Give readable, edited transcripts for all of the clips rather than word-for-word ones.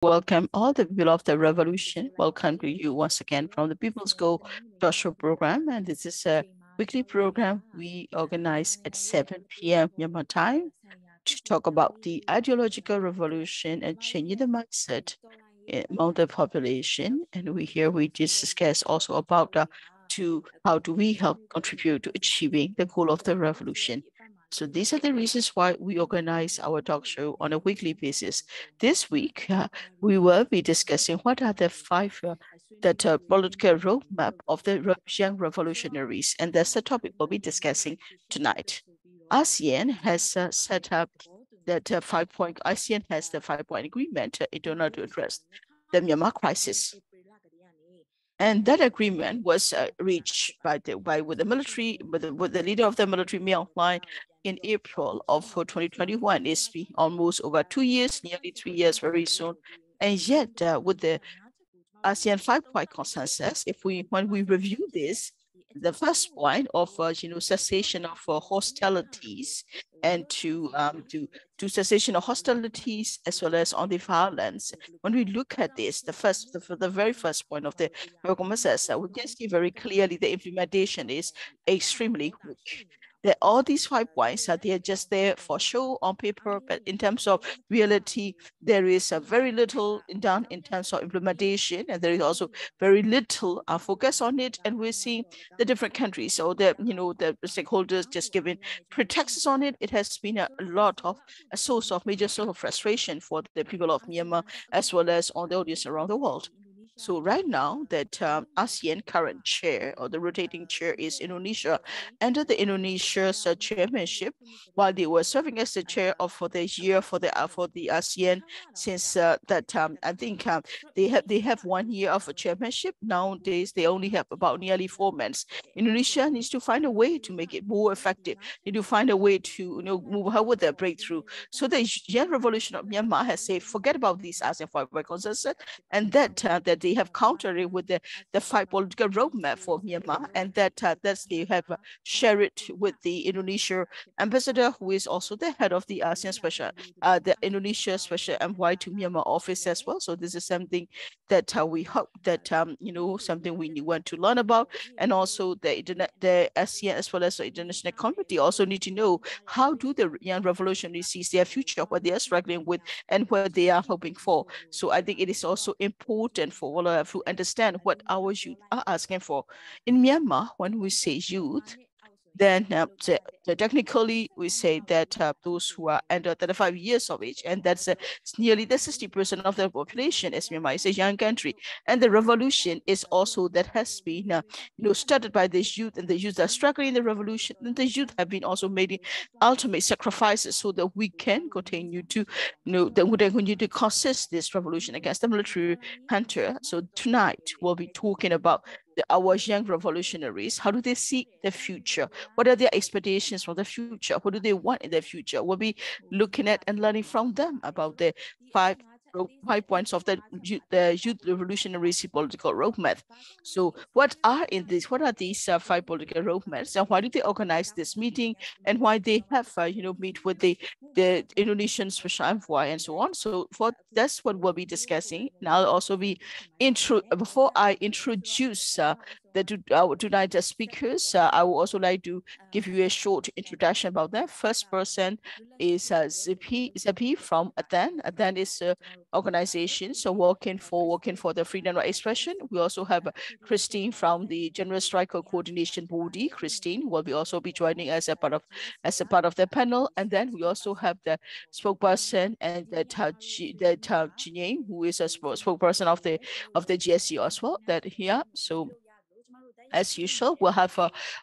Welcome all the people of the revolution. Welcome to you once again from the People's Go Joshua program. And this is a weekly program we organize at 7 p.m. Myanmar time to talk about the ideological revolution and changing the mindset among the population. And we discuss also about how do we help contribute to achieving the goal of the revolution. So these are the reasons why we organize our talk show on a weekly basis. This week, we will be discussing what are the five political roadmap of the young revolutionaries, and that's the topic we'll be discussing tonight. ASEAN has set up that ASEAN has the 5-point agreement in order to address the Myanmar crisis. And that agreement was reached with the leader of the military, Myanmar, in April of 2021. It's been almost over 2 years, nearly 3 years very soon. And yet, with the ASEAN 5-point consensus, when we review this, the first point of cessation of hostilities and to cessation of hostilities as well as on the violence. When we look at this, the very first point of the consensus, we can see very clearly the implementation is extremely weak. That all these 5 points are just there for show on paper, but in terms of reality, there is very little done in terms of implementation, and there is also very little focus on it. And we're seeing the different countries, so the stakeholders just giving pretexts on it. It has been a major source of frustration for the people of Myanmar as well as on the audience around the world. So right now that ASEAN current chair or the rotating chair is Indonesia, under the Indonesia's chairmanship, while they were serving as the chair for the year for the ASEAN since that time. I think they have 1 year of a chairmanship. Nowadays they only have about nearly 4 months. Indonesia needs to find a way to make it more effective. Need to find a way to move ahead with their breakthrough. So the Young Revolution of Myanmar has said forget about these ASEAN 5-point consensus, and that they have countered it with the 5 political roadmap for Myanmar, and that they have shared it with the Indonesia ambassador, who is also the head of the ASEAN the Indonesia special envoy to Myanmar office as well. So this is something that we hope that something we want to learn about, and also the ASEAN as well as the international community also need to know how do the young revolutionaries see their future, what they are struggling with, and what they are hoping for. So I think it is also important for all of us to understand what our youth are asking for. In Myanmar, when we say youth, then technically we say that those who are under 35 years of age, and that's nearly the 60% of the population, as Myanmar is a young country. And the revolution is also that has been started by this youth, and the youth are struggling in the revolution, and the youth have been also making ultimate sacrifices so that we can continue to continue to consist this revolution against the military junta. So tonight we'll be talking about our young revolutionaries. How do they see the future? What are their expectations for the future? What do they want in the future? We'll be looking at and learning from them about the 5 points of the youth revolutionary political roadmap. So what are these 5 political roadmaps, and why did they organize this meeting, and why they have meet with the Indonesian special envoy and so on. So that's what we'll be discussing. And I'll also be before I introduce tonight's speakers, I would also like to give you a short introduction about them. First person is Zepi from Athan. Athan is an organization so working for the freedom of expression. We also have Kristen from the General Strike Coordination Body. Kristen will also be joining as a part of the panel, and then we also have the spokesperson and the Nyein, who is a spokesperson of the GSC as well. That here, so as usual, we'll have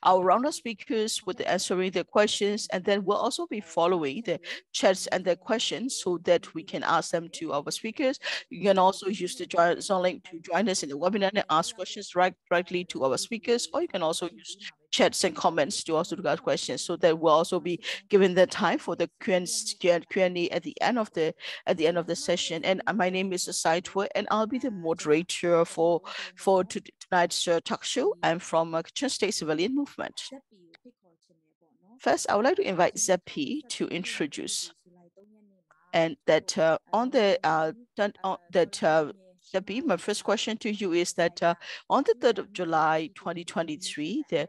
our round of speakers with answering the questions, and then we'll also be following the chats and the questions so that we can ask them to our speakers. You can also use the Zoom link to join us in the webinar and ask questions directly to our speakers, or you can also use chats and comments to also ask questions, so that we'll also be given the time for the Q&A at the end of the session. And my name is Htoi, and I'll be the moderator for tonight's talk show. I'm from Kachin State Civilian Movement. First, I would like to invite Zepi to introduce. And that on the Sabi, my first question to you is that on the 3rd of July 2023, the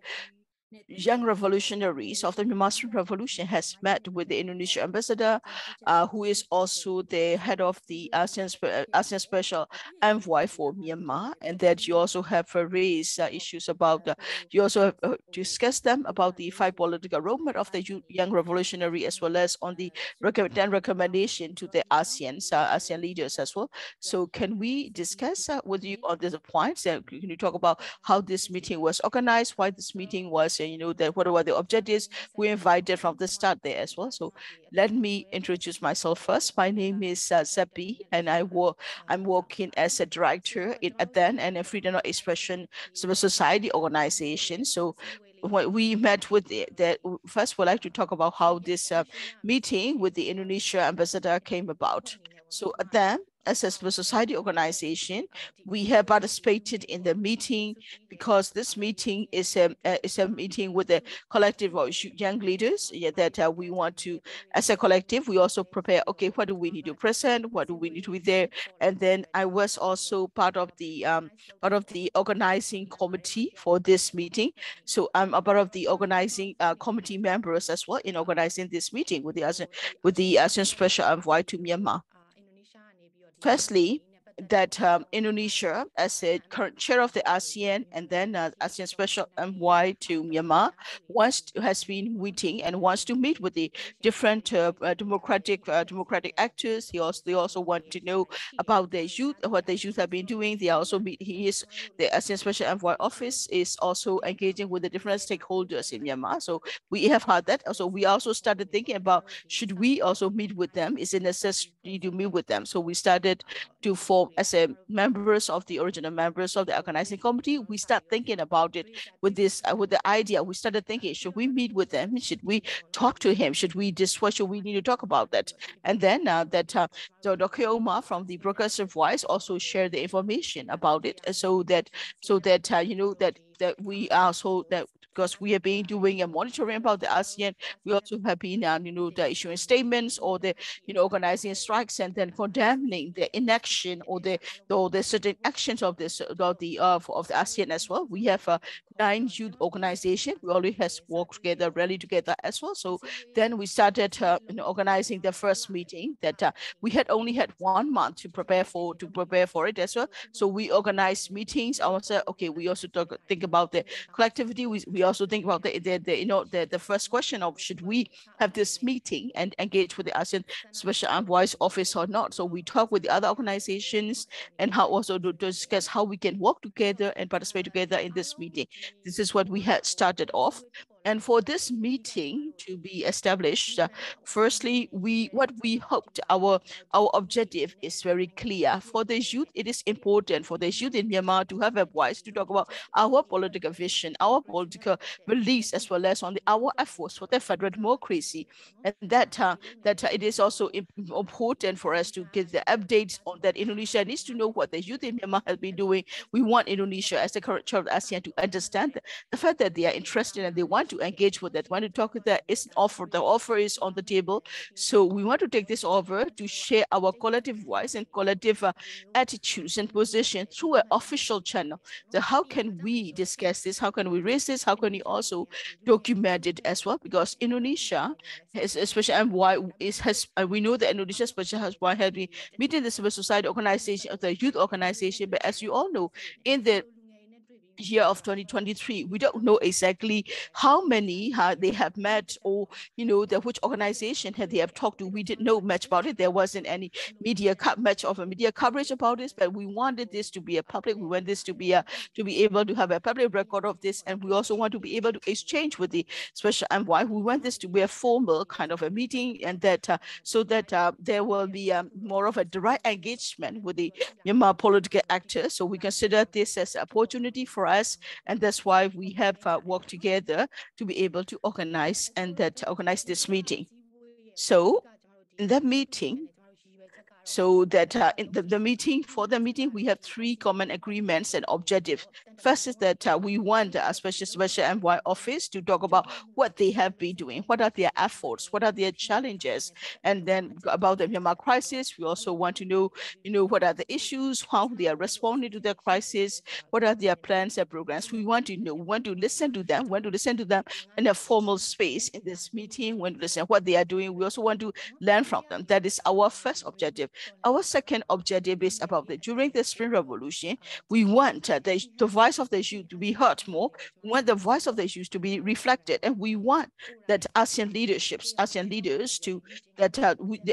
young revolutionaries of the Myanmar Spring Revolution has met with the Indonesian ambassador, who is also the head of the ASEAN Special Envoy for Myanmar, and that you also have raised issues about, you also have discussed them about the 5 political roadmap of the young revolutionary, as well as on the recommendation to the ASEAN leaders as well. So can we discuss with you on these points? Can you talk about how this meeting was organized, why this meeting was, that what were the objectives we invited from the start there as well? So let me introduce myself first. My name is Sabi, and I'm working as a director in Athan and a freedom of expression civil society organization. So when we met with first we'd like to talk about how this meeting with the Indonesia ambassador came about. So Athan, as a civil society organization, we have participated in the meeting because this meeting is a meeting with a collective of young leaders that we want to, as a collective, we also prepare, okay, what do we need to present? What do we need to be there? And then I was also part of the organizing committee for this meeting. So I'm a part of the organizing committee members as well in organizing this meeting with the ASEAN Special Envoy to Myanmar. Firstly, that Indonesia, as a current chair of the ASEAN and then ASEAN Special Envoy to Myanmar, has been meeting and wants to meet with the different democratic actors. They also want to know about their youth, what the youth have been doing. They also the ASEAN Special Envoy office is also engaging with the different stakeholders in Myanmar. So we have had that. Also, we also started thinking about, should we also meet with them? Is it necessary to meet with them? So we started to form, as a members of the original members of the organizing committee, we start thinking about it with this with the idea. We started thinking, should we meet with them? Should we talk to him? Should we what should we need to talk about that? And then so Dr. Omar from the Progressive Voice also shared the information about it, so that that we also that because we have been doing a monitoring about the ASEAN, we also have been issuing statements or organizing strikes and then condemning the inaction or the certain actions of this of the ASEAN as well. We have 9 youth organizations. We already has worked together, rally together as well. So then we started organizing the first meeting that we had only had 1 month to prepare for it as well. So we organized meetings. Also, okay, we also think about the collectivity. We also think about the first question of, should we have this meeting and engage with the ASEAN Special Envoy's office or not? So we talk with the other organizations and how also to discuss how we can work together and participate together in this meeting. This is what we had started off. And for this meeting to be established, firstly, what we hoped, our objective is very clear. For the youth, it is important for the youth in Myanmar to have a voice to talk about our political vision, our political beliefs, as well as on our efforts for the federal democracy. And that it is also important for us to get the updates on that. Indonesia needs to know what the youth in Myanmar has been doing. We want Indonesia, as the current chair of ASEAN, to understand the fact that they are interested and they want to engage with that, want to talk with that. It's an offer. The offer is on the table. So we want to take this over to share our collective voice and collective attitudes and positions through an official channel. So how can we discuss this? How can we raise this? How can we also document it as well? Because Indonesia has, especially, and why we know that Indonesia especially has been meeting the civil society organization, the youth organization, but as you all know, in the year of 2023, we don't know exactly how many they have met, or which organization they have talked to. We didn't know much about it. There wasn't any much of a media coverage about this, but we wanted this to be a public. We want this to be able to have a public record of this, and we also want to be able to exchange with the special envoy. We want this to be a formal kind of a meeting, and that so that there will be more of a direct engagement with the Myanmar political actors. So we consider this as an opportunity for us, and that's why we have worked together to be able to organize this meeting. So in that meeting, So that in the meeting, we have 3 common agreements and objectives. First is that we want a special envoy office to talk about what they have been doing, what are their efforts, what are their challenges, and then about the Myanmar crisis. We also want to know, what are the issues, how they are responding to the crisis, what are their plans and programs. We want to know, we want to listen to them, in a formal space in this meeting, we want to listen what they are doing. We also want to learn from them. That is our first objective. Our second objective is about during the Spring Revolution, we want the voice of the youth to be heard more. We want the voice of the youth to be reflected, and we want that ASEAN leaders to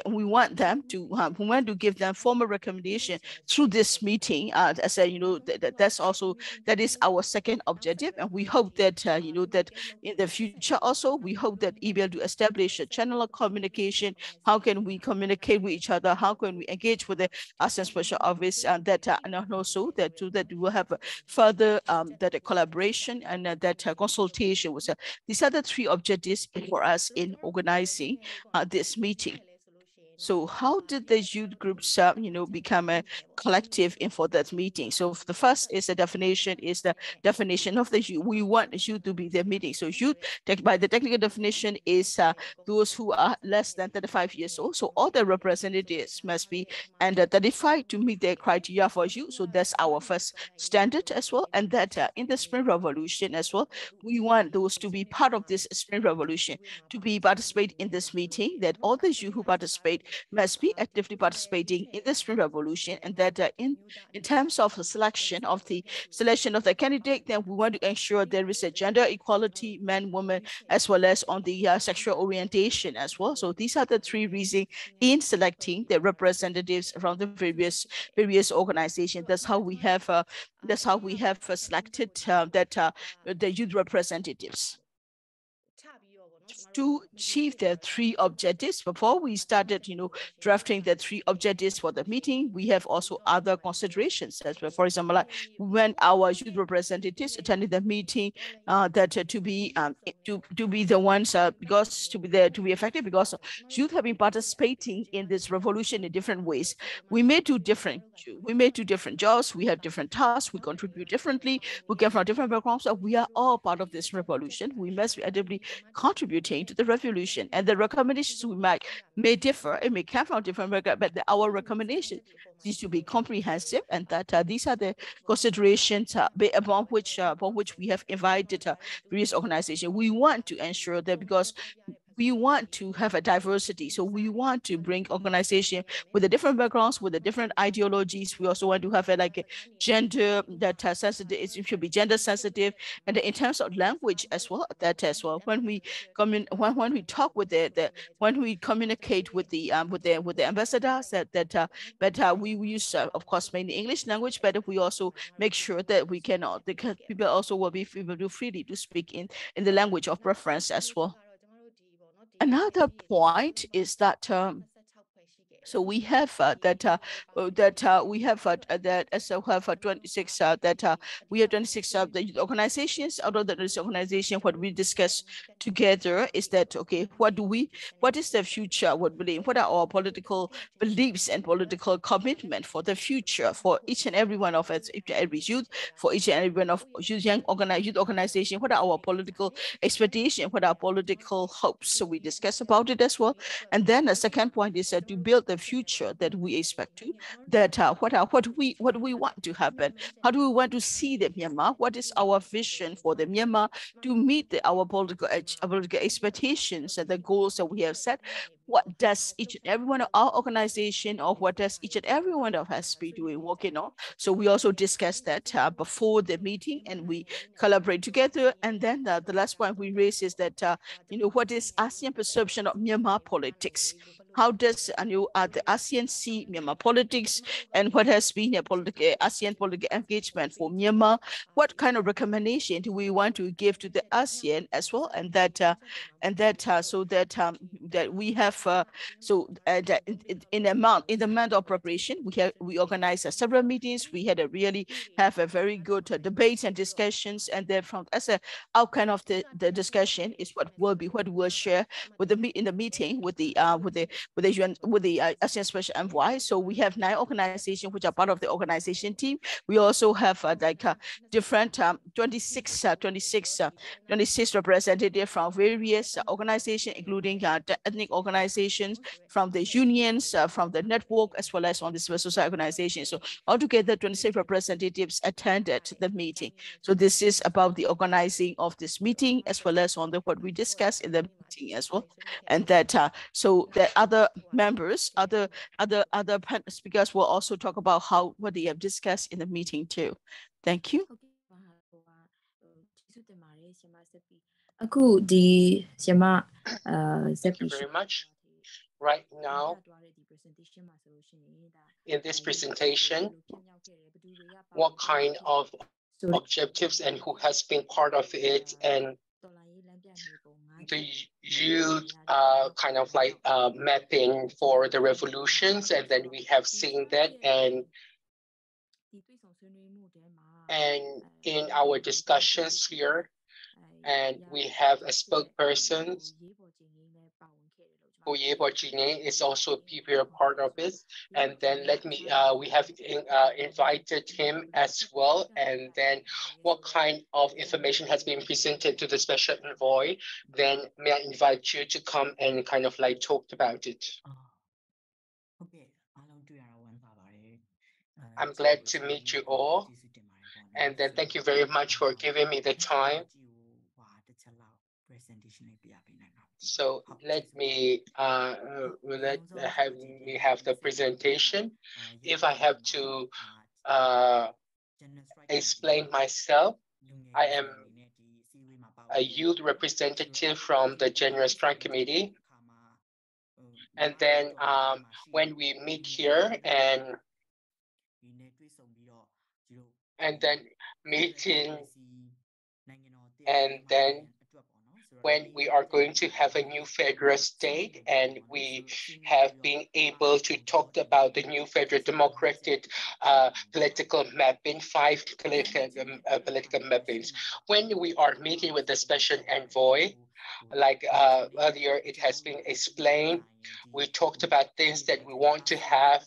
we want them to we want to give them formal recommendation through this meeting. As that is our second objective, and we hope that that in the future also we hope that able to establish a channel of communication. How can we communicate with each other? How can we engage with the ASEAN Special Office, and also that we will have further that collaboration and that consultation with. These are the 3 objectives for us in organizing this meeting. So how did the youth groups, become a collective for that meeting? So the first is the definition of the youth. We want youth to be the meeting. So youth, by the technical definition, is those who are less than 35 years old. So all the representatives must be under 35 to meet the criteria for youth. So that's our first standard as well. And that in the Spring Revolution as well, we want those to be part of this Spring Revolution, to be participate in this meeting, that all the youth who participate must be actively participating in the Spring Revolution, and that in terms of the selection of the candidate, then we want to ensure there is a gender equality, men, women, as well as on the sexual orientation as well. So these are the 3 reasons in selecting the representatives from the various organizations. That's how we have selected the youth representatives. To achieve the 3 objectives, before we started, drafting the 3 objectives for the meeting, we have also other considerations as well. For example, like when our youth representatives attended the meeting, to be the ones because to be effective, because youth have been participating in this revolution in different ways. We may do different jobs. We have different tasks. We contribute differently. We come from different backgrounds. So we are all part of this revolution. We must be actively contributing to the revolution, and the recommendations we make may differ. It may come from different backgrounds, but our recommendation needs to be comprehensive, and that these are the considerations upon which we have invited various organizations. We want to ensure that, because we want to have a diversity. So we want to bring organization with the different backgrounds, with the different ideologies. We also want to have a gender that sensitive. It should be gender sensitive, and in terms of language as well. When we when we talk with when we communicate with the ambassadors, we use of course mainly English language, but we also make sure that we cannot, because people also will be able to freely to speak in the language of preference as well. Another point is that so we have we have 26 we have 26 the organizations. Out of this organization, what we discuss together is that, okay, what is the future? What are our political beliefs and political commitment for the future for each and every one of us, every youth, for each and every one of youth organization? What are our political expectations? What are our political hopes? So we discuss about it as well. And then the second point is to build the future that we expect to, that what do we want to happen? How do we want to see the Myanmar? What is our vision for the Myanmar to meet our political expectations and the goals that we have set? What does each and every one of our organization, or what does each and every one of us be doing, working on? So we also discuss that before the meeting, and we collaborate together. And then the last point we raise is that, what is ASEAN perception of Myanmar politics? How does the ASEAN see Myanmar politics, and what has been a ASEAN political engagement for Myanmar? What kind of recommendation do we want to give to the ASEAN as well? And that we have that in the month of preparation, we organized several meetings. We had really have a very good debates and discussions, and then as a outcome of the discussion is what we'll share in the meeting with the with the UN, with the ASEAN Special Envoy. So we have 9 organizations which are part of the organization team. We also have different 26 representatives from various organizations, including the ethnic organizations, from the unions, from the network, as well as on the civil society organizations. So altogether, 26 representatives attended the meeting. So this is about the organizing of this meeting, as well as on the what we discussed in the meeting as well. And that so that other members, other speakers will also talk about what they have discussed in the meeting too. Thank you. Thank you very much. Right now, in this presentation, what kind of objectives and who has been part of it, and the youth kind of like mapping for the revolutions, and then we have seen that, and in our discussions here, and we have a spokesperson. Body-GSCB is also a part of it, and then we have invited him as well, and then what kind of information has been presented to the special envoy, then may I invite you to come and kind of like talk about it. I'm glad to meet you all, and then thank you very much for giving me the time. So let me have the presentation. If I have to explain myself, I am a youth representative from the General Strike Committee. And then when we meet here and then meeting, and then when we are going to have a new federal state, and we have been able to talk about the new federal democratic political mapping, 5 political mappings. When we are meeting with the special envoy, like earlier it has been explained, we talked about things that we want to have,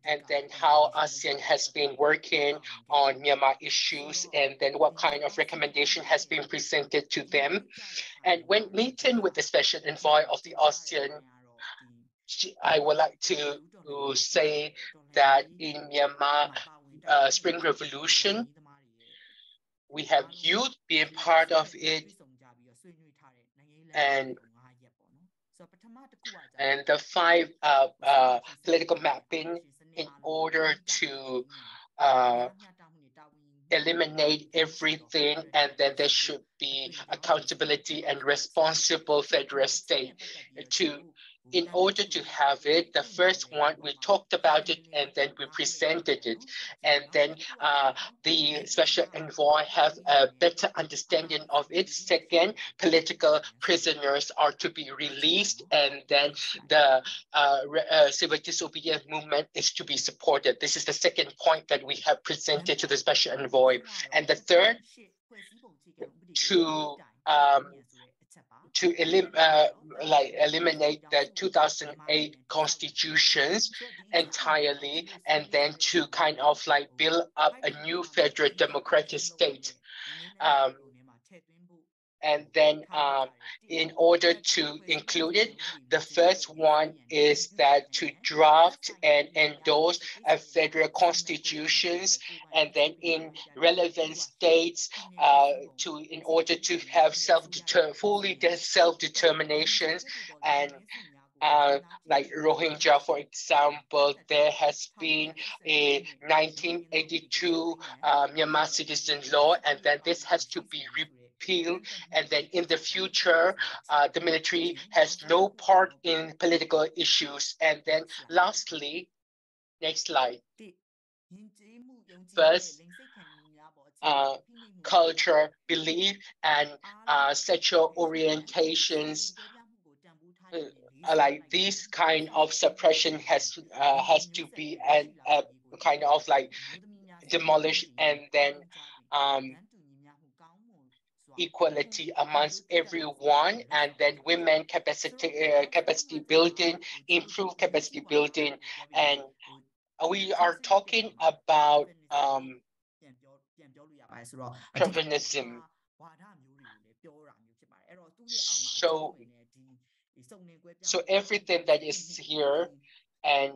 and then how ASEAN has been working on Myanmar issues, and then what kind of recommendation has been presented to them. And when meeting with the special envoy of the ASEAN, I would like to say that in Myanmar Spring Revolution, we have youth being part of it, and the 5 political mapping in order to eliminate everything, and then there should be accountability and responsible federal state. In order to have it, the first one, we talked about it, and then we presented it. And then the special envoy has a better understanding of it. Second, political prisoners are to be released, and then the civil disobedience movement is to be supported. This is the second point that we have presented to the special envoy. And the third, to eliminate the 2008 constitutions entirely, and then to kind of like build up a new federal democratic state. And then in order to include it, the first one is that to draft and endorse a federal constitutions, and then in relevant states in order to have fully self-determinations. And like Rohingya, for example, there has been a 1982 Myanmar citizen law, and then this has to be repealed. And then in the future, the military has no part in political issues. And then lastly, next slide. First, culture, belief, and sexual orientations, like this kind of suppression has to be kind of like demolished. And then equality amongst everyone, and then women capacity building, improve capacity building, and we are talking about chauvinism. So everything that is here and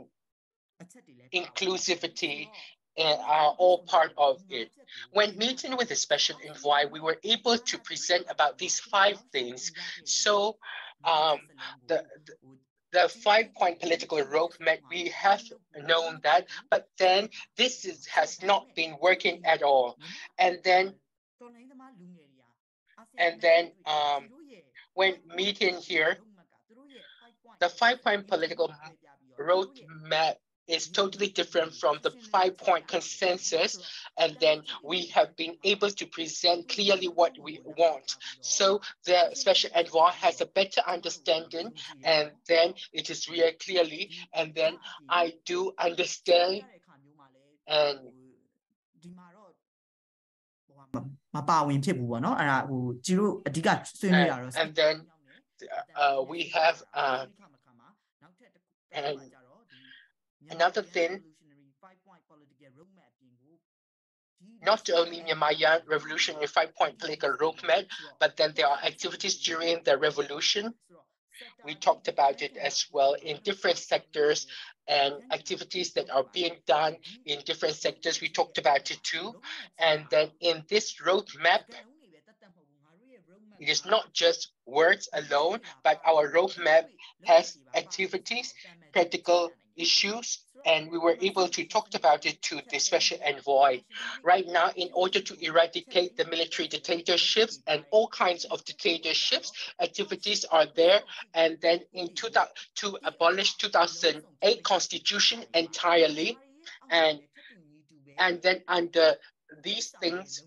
inclusivity are all part of it. When meeting with the special envoy, we were able to present about these 5 things. So the 5-point political roadmap, we have known that, but then this has not been working at all. And then when meeting here, the 5-point political roadmap is totally different from the 5-point consensus, and then we have been able to present clearly what we want. So the special envoy has a better understanding, and then it is really clearly, and then I do understand, and then we have and another thing, not only Myanmar Revolutionary 5-point political roadmap, but then there are activities during the revolution. We talked about it as well in different sectors and activities that are being done in different sectors. We talked about it too. And then in this roadmap, it is not just words alone, but our roadmap has activities, practical issues, and we were able to talk about it to the special envoy. Right now, in order to eradicate the military dictatorships and all kinds of dictatorships, activities are there. And then to abolish 2008 constitution entirely, and then under these things,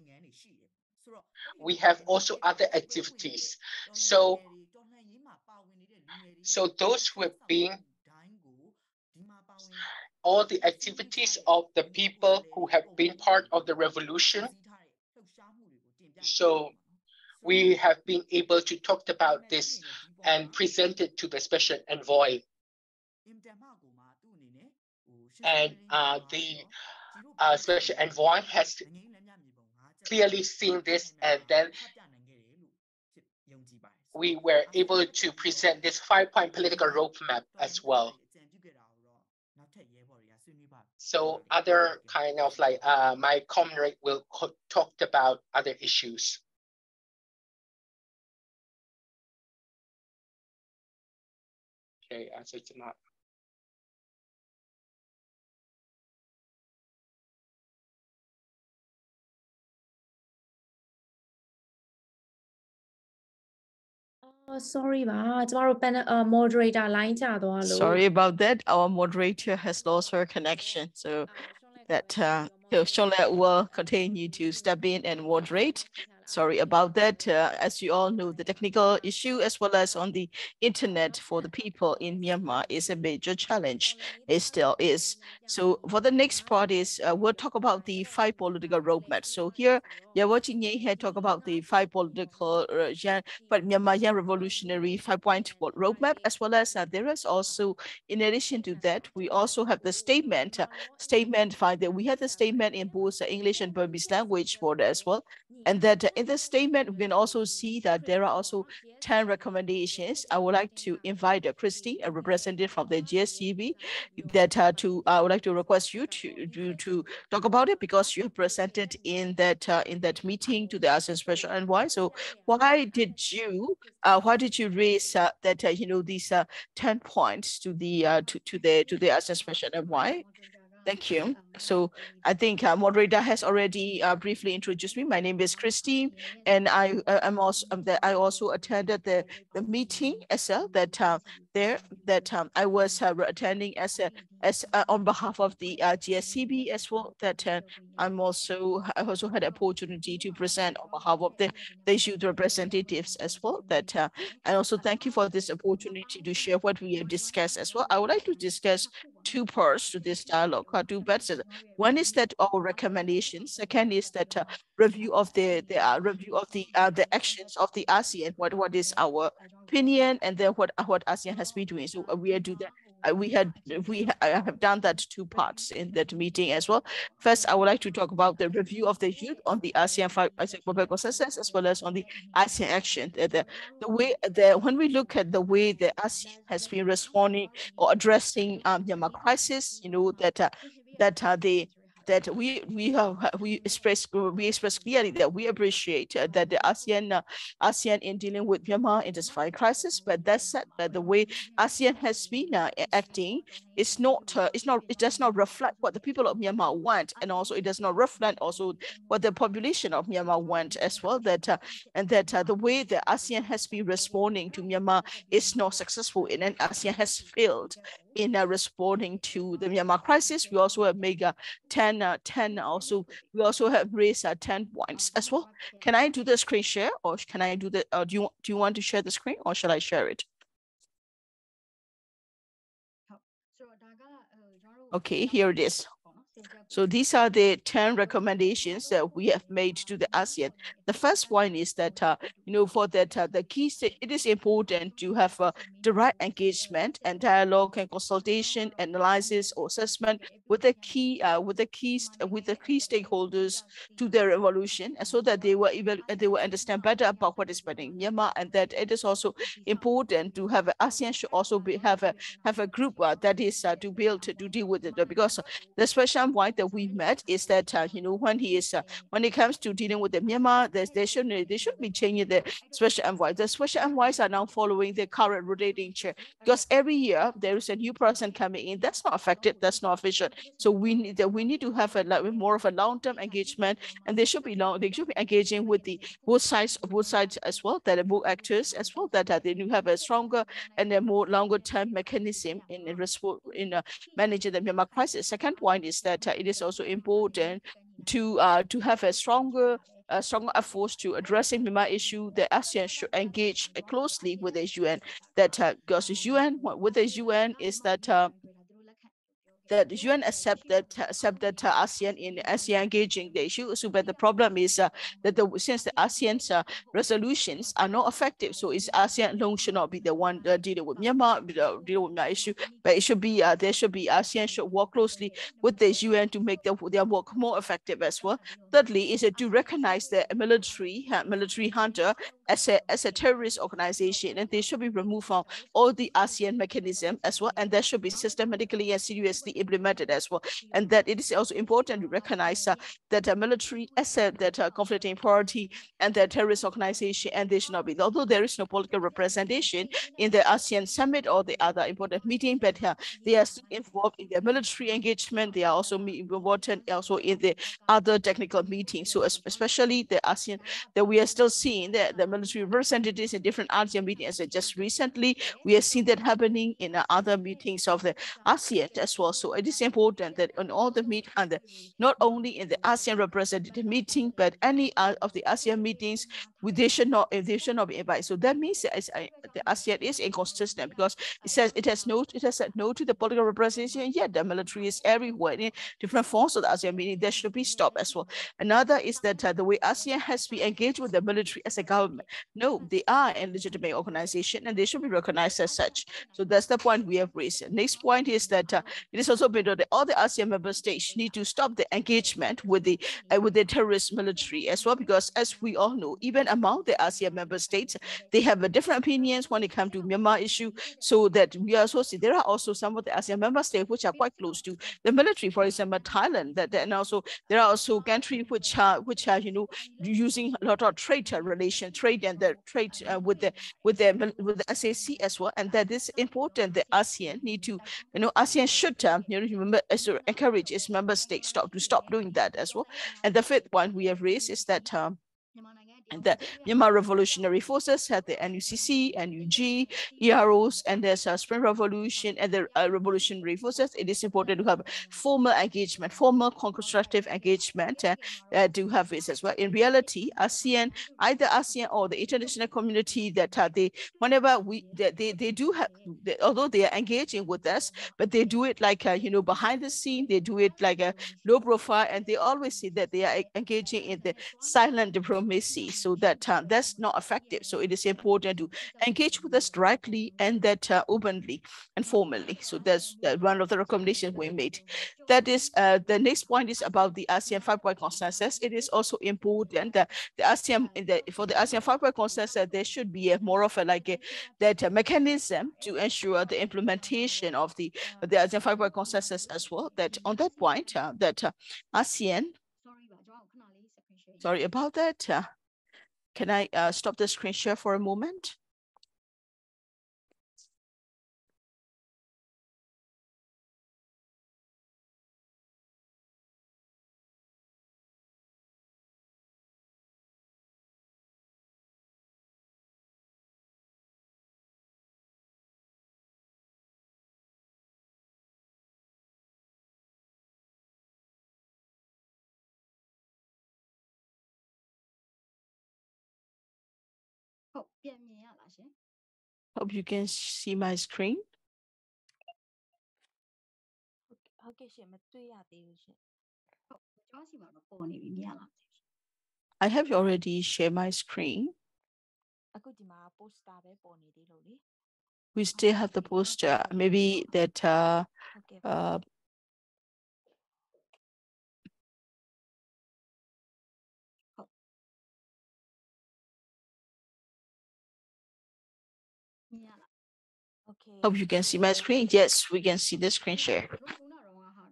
we have also other activities. So those who have been all the activities of the people who have been part of the revolution. So we have been able to talk about this and present it to the special envoy. And the special envoy has clearly seen this, and then we were able to present this 5-point political roadmap as well. So other kind of like my comrade will talk about other issues. Okay, I switch them up. Sorry ပါကျမတို့ panel moderator line ကျသွားလို့ Sorry about that. Our moderator has lost her connection, so that Shola will continue to step in and moderate. Sorry about that. As you all know, the technical issue as well as on the internet for the people in Myanmar is a major challenge. It still is. So for the next part is we'll talk about the 5 political roadmaps. So here, Nyein had talked about the 5 political but Myanmar Revolutionary 5-point roadmap, as well as there is also, in addition to that, we also have the statement. We have the statement in both English and Burmese language border as well. And that in the statement, we can also see that there are also 10 recommendations. I would like to invite Kristen, a representative from the GSCB, that I would like to request you to talk about it, because you have presented in that meeting to the ASEAN Special Envoy. So why did you raise that these 10 points to the ASEAN Special Envoy? Thank you. So I think moderator has already briefly introduced me. My name is Kristen, and I also attended the meeting as well that I was attending as on behalf of the GSCB as well. That I also had the opportunity to present on behalf of the youth representatives as well. That I also thank you for this opportunity to share what we have discussed as well. I would like to discuss two parts to this dialogue, two parts. One is that our recommendations. Second is that review of the actions of the ASEAN. What is our opinion, and then what ASEAN has been doing. So we do that. We have done that two parts in that meeting as well. First, I would like to talk about the review of the youth on the ASEAN 5 global consensus, as well as on the ASEAN action. When we look at the way the ASEAN has been responding or addressing Myanmar crisis, that we express clearly that we appreciate that the ASEAN in dealing with Myanmar in this fire crisis. But that said, that the way ASEAN has been acting it does not reflect what the people of Myanmar want, and also it does not reflect also what the population of Myanmar want as well. The way the ASEAN has been responding to Myanmar is not successful, and ASEAN has failed in responding to the Myanmar crisis. We also have made 10 also. We also have raised 10 points as well. Can I do the screen share, or can I do the? Do you want to share the screen, or shall I share it? Okay, here it is. So these are the 10 recommendations that we have made to the ASEAN. The first one is that, for that the key stage, it is important to have direct engagement and dialogue and consultation, analysis or assessment with the key stakeholders to the revolution, so that they will understand better about what is happening in Myanmar, and that it is also important to have ASEAN should also have a group that is to build to deal with it, because the special envoy that we met is that when it comes to dealing with the Myanmar, they shouldn't be changing the special envoy. The special envoys are now following the current rotating chair, because every year there is a new person coming in. That's not effective. That's not efficient. So we need to have more of a long-term engagement, and they should be engaging with the both sides as well, that are both actors as well, that they do have a stronger and a more longer-term mechanism in managing the Myanmar crisis. Second point is that it is also important to have a stronger efforts to addressing Myanmar issue. The ASEAN should engage closely with the UN. Because the UN is that the UN accept that ASEAN engaging the issue. So, but the problem is that since the ASEAN's resolutions are not effective, so it's ASEAN alone should not be the one dealing with Myanmar, issue, but it should be ASEAN should work closely with the UN to make their work more effective as well. Thirdly, is to recognize the military junta as a terrorist organization, and they should be removed from all the ASEAN mechanism as well, and that should be systematically and seriously implemented as well. And that it is also important to recognize that a military asset, that conflicting party and the terrorist organization, and they should not be, although there is no political representation in the ASEAN summit or the other important meeting, but they are still involved in their military engagement. They are also important also in the other technical meetings. So especially the ASEAN, that we are still seeing the military representatives in different ASEAN meetings. And just recently, we have seen that happening in other meetings of the ASEAN as well. So it is important that on all the not only in the ASEAN representative meeting, but any of the ASEAN meetings, they should not be invited. So that means the ASEAN is inconsistent, because it says it has said no to the political representation, yet the military is everywhere in different forms of the ASEAN meeting. That should be stopped as well. Another is that the way ASEAN has been engaged with the military as a government. No, they are a legitimate organization, and they should be recognized as such. So that's the point we have raised. Next point is that it is also been that all the ASEAN member states need to stop the engagement with the terrorist military as well, because as we all know, even among the ASEAN member states, they have different opinions when it comes to Myanmar issue. So that we also see there are also some of the ASEAN member states which are quite close to the military. For example, Thailand. And also there are also countries which are using a lot of trade and the trade with the SAC as well. And that is important. The ASEAN need to ASEAN should remember encourage its member states to stop doing that as well. And the fifth one we have raised is that And the Myanmar Revolutionary Forces had the NUCC, NUG, EROs, and there's a Spring Revolution and the Revolutionary Forces. It is important to have formal engagement, formal constructive engagement to have this as well. In reality, ASEAN, either ASEAN or the international community, that whenever they do have, although they are engaging with us, but they do it like behind the scene. They do it like a low profile, and they always say that they are engaging in the silent diplomacy, so that that's not effective. So it is important to engage with us directly and that openly and formally. So that's one of the recommendations we made. That is the next point is about the ASEAN 5-point consensus. It is also important that the ASEAN for the ASEAN 5-point consensus there should be more of a that mechanism to ensure the implementation of the ASEAN 5-point consensus as well. That on that point that ASEAN. Sorry about that. Can I stop the screen share for a moment? Hope you can see my screen. I have already shared my screen. We still have the poster. Maybe that hope you can see my screen. Yes, we can see the screen share.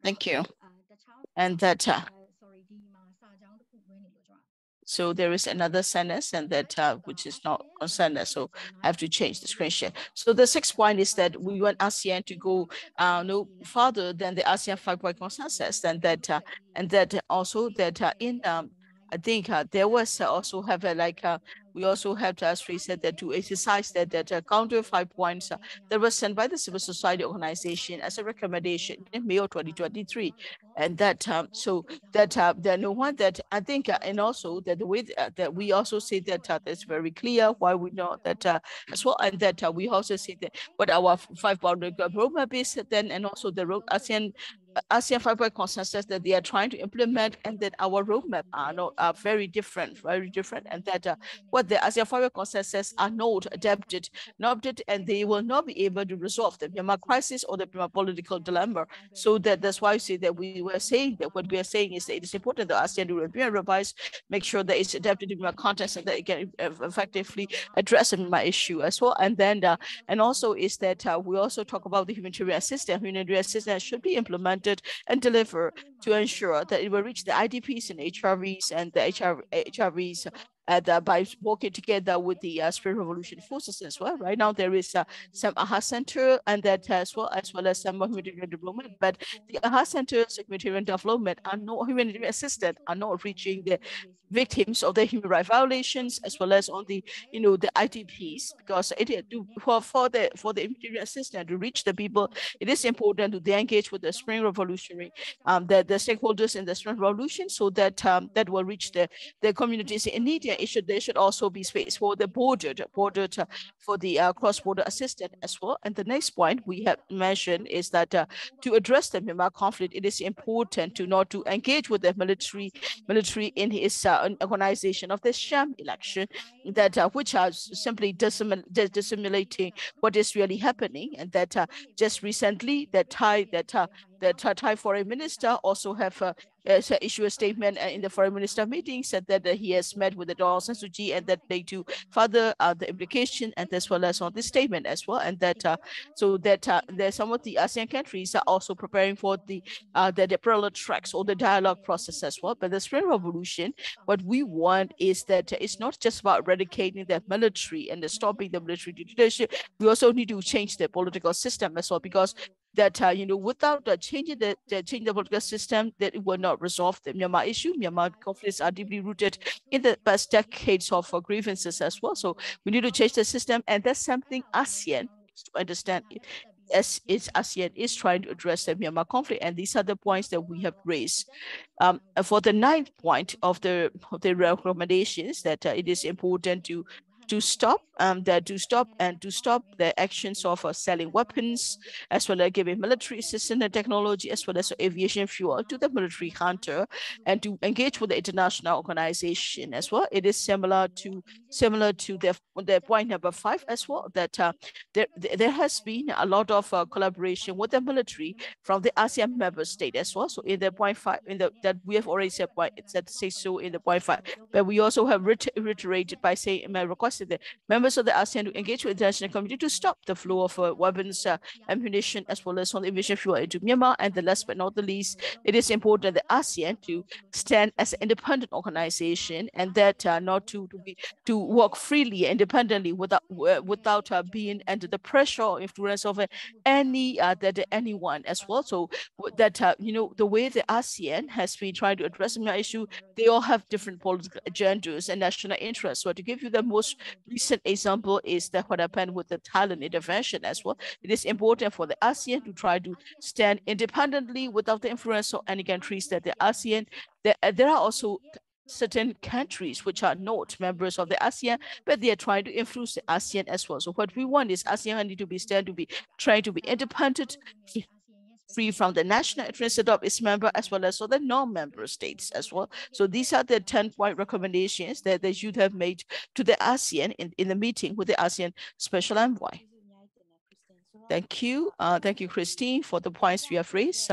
Thank you. And that so there is another sentence, and that which is not a sentence, so I have to change the screen share. So the 6th point is that we want ASEAN to go no further than the ASEAN 5-point consensus, and that also that in I think there was also have a we also have to, as we said, that to exercise that counter 5 points that was sent by the civil society organization as a recommendation in May of 2023. And that so that the no one that I think and also that the way that we also say that it's very clear why we know that as well, and that we also say that what our 5-point roadmap is then, and also the ASEAN 5-point consensus that they are trying to implement, and that our roadmap are very different, and that what the ASEAN 5-point consensus are not adapted, and they will not be able to resolve the Myanmar crisis or the Myanmar political dilemma. So that's why I say that we were saying that what we are saying is that it is important that ASEAN to revise, make sure that it's adapted to Myanmar context, and that it can effectively address the Myanmar issue as well. And then and also is that we also talk about the humanitarian assistance. Humanitarian assistance should be implemented and delivered to ensure that it will reach the IDPs and HRVs and the HRVs by working together with the Spring Revolution forces as well. Right now there is some AHA Center, and that as well as some humanitarian development, but the AHA Centers, humanitarian development, are not humanitarian assistance, are not reaching the victims of the human rights violations, as well as on the the IDPs, because for the humanitarian assistance to reach the people, it is important to engage with the Spring Revolutionary the stakeholders in the Spring Revolution, so that that will reach the communities in need. There should also be space for the bordered for the cross-border assistance as well. And the next point we have mentioned is that to address the Myanmar conflict, it is important to not to engage with the military in his organization of the sham election, that which are simply dissimulating what is really happening. And that just recently that Thai foreign minister also have issued a statement in the foreign minister meeting, said that he has met with the Aung San Suu Kyi, and that they do further the implication, and as well as on this statement as well. And that so that there some of the ASEAN countries are also preparing for the parallel tracks or the dialogue process as well. But the Spring Revolution, what we want is that it's not just about eradicating the military and stopping the military dictatorship. We also need to change the political system as well, because that without changing the political system, that it will not resolve the Myanmar issue. Myanmar conflicts are deeply rooted in the past decades of grievances as well. So we need to change the system, and that's something ASEAN needs to understand. As ASEAN is trying to address the Myanmar conflict, and these are the points that we have raised. For the 9th point of the recommendations, that it is important to stop the actions of selling weapons, as well as giving military assistance and technology, as well as aviation fuel to the military hunter, and to engage with the international organization as well. It is similar to the point number 5 as well, that there has been a lot of collaboration with the military from the ASEAN member state as well. So in the point 5, that we have already said, say so in the point 5, but we also have reiterated by saying, requested the members of the ASEAN to engage with the international community to stop the flow of weapons, ammunition, as well as on aviation fuel into Myanmar. And the last but not the least, it is important that ASEAN to stand as an independent organization, and that not to work freely, independently, without being under the pressure or influence of anyone as well. So that the way the ASEAN has been trying to address the issue, they all have different political agendas and national interests. So to give you the most recent example is that what happened with the Thailand intervention as well. It is important for the ASEAN to try to stand independently without the influence of any countries that the ASEAN. There are also certain countries which are not members of the ASEAN, but they are trying to influence the ASEAN as well. So what we want is ASEAN need to be trying to be independent, free from the national interest of its member, as well as the non-member states as well. So these are the 10-point recommendations that they should have made to the ASEAN in the meeting with the ASEAN Special Envoy. Thank you. Thank you, Christine, for the points we have raised.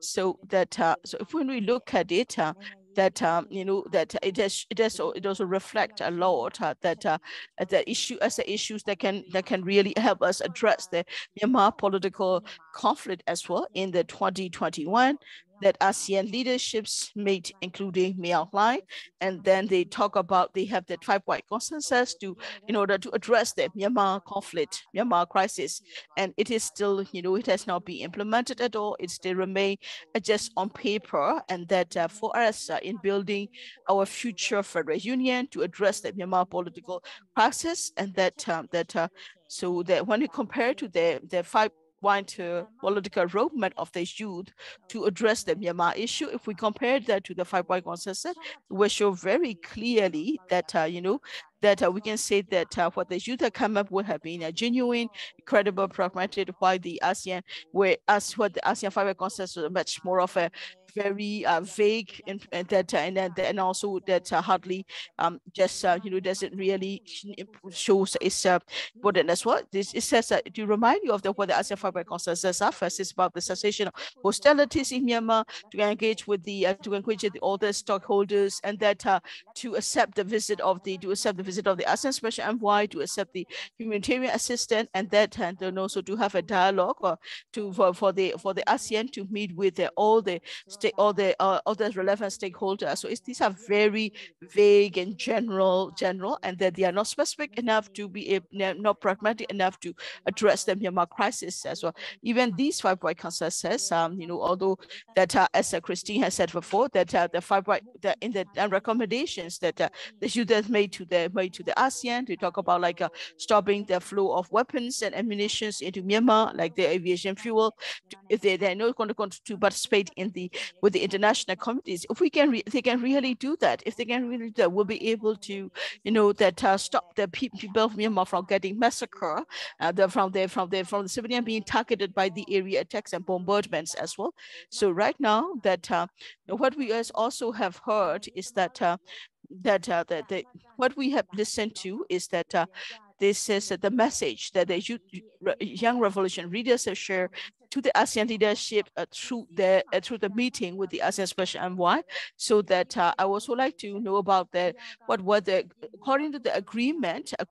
So if when we look at it, that it also reflects a lot the issues that can really help us address the Myanmar political conflict as well in the 2021 that ASEAN leaderships made, including Myanmar Line, and then they talk about they have the 5-point consensus in order to address the Myanmar conflict, Myanmar crisis, and it is still it has not been implemented at all. It still remains just on paper, and that for us in building our future federal union to address the Myanmar political process, and so that when you compare to the 5-point political roadmap of the youth to address the Myanmar issue, if we compare that to the 5-point consensus, we show very clearly that we can say that what the youth have come up with have been a genuine, credible, pragmatic, while the ASEAN, what the ASEAN 5-point consensus is much more of a very vague, and also that hardly doesn't really shows its important as well. It says to remind you of what the ASEAN 5-point consensus are. First, it's about the cessation of hostilities in Myanmar, to engage with all the stockholders, and that to accept the visit of the ASEAN Special Envoy, to accept the humanitarian assistance, and then also to have a dialogue for the ASEAN to meet with all the relevant stakeholders. So these are very vague and general, and that they are not specific enough to be not pragmatic enough to address the Myanmar crisis as well. Even these 5-point consensus, although that as Christine has said before, that the 5-point in the recommendations that the should have made to the ASEAN, to talk about stopping the flow of weapons and ammunition into Myanmar, like the aviation fuel, if they're not going to participate with the international communities. If they can really do that, we'll be able to stop the people of Myanmar from getting massacred, from the civilian being targeted by the area attacks and bombardments as well. So right now that what we also have heard is that what we have listened to is that this is the message that the young revolution leaders have shared to the ASEAN leadership through the meeting with the ASEAN Special Envoy. So that I would also like to know about according to the agreement of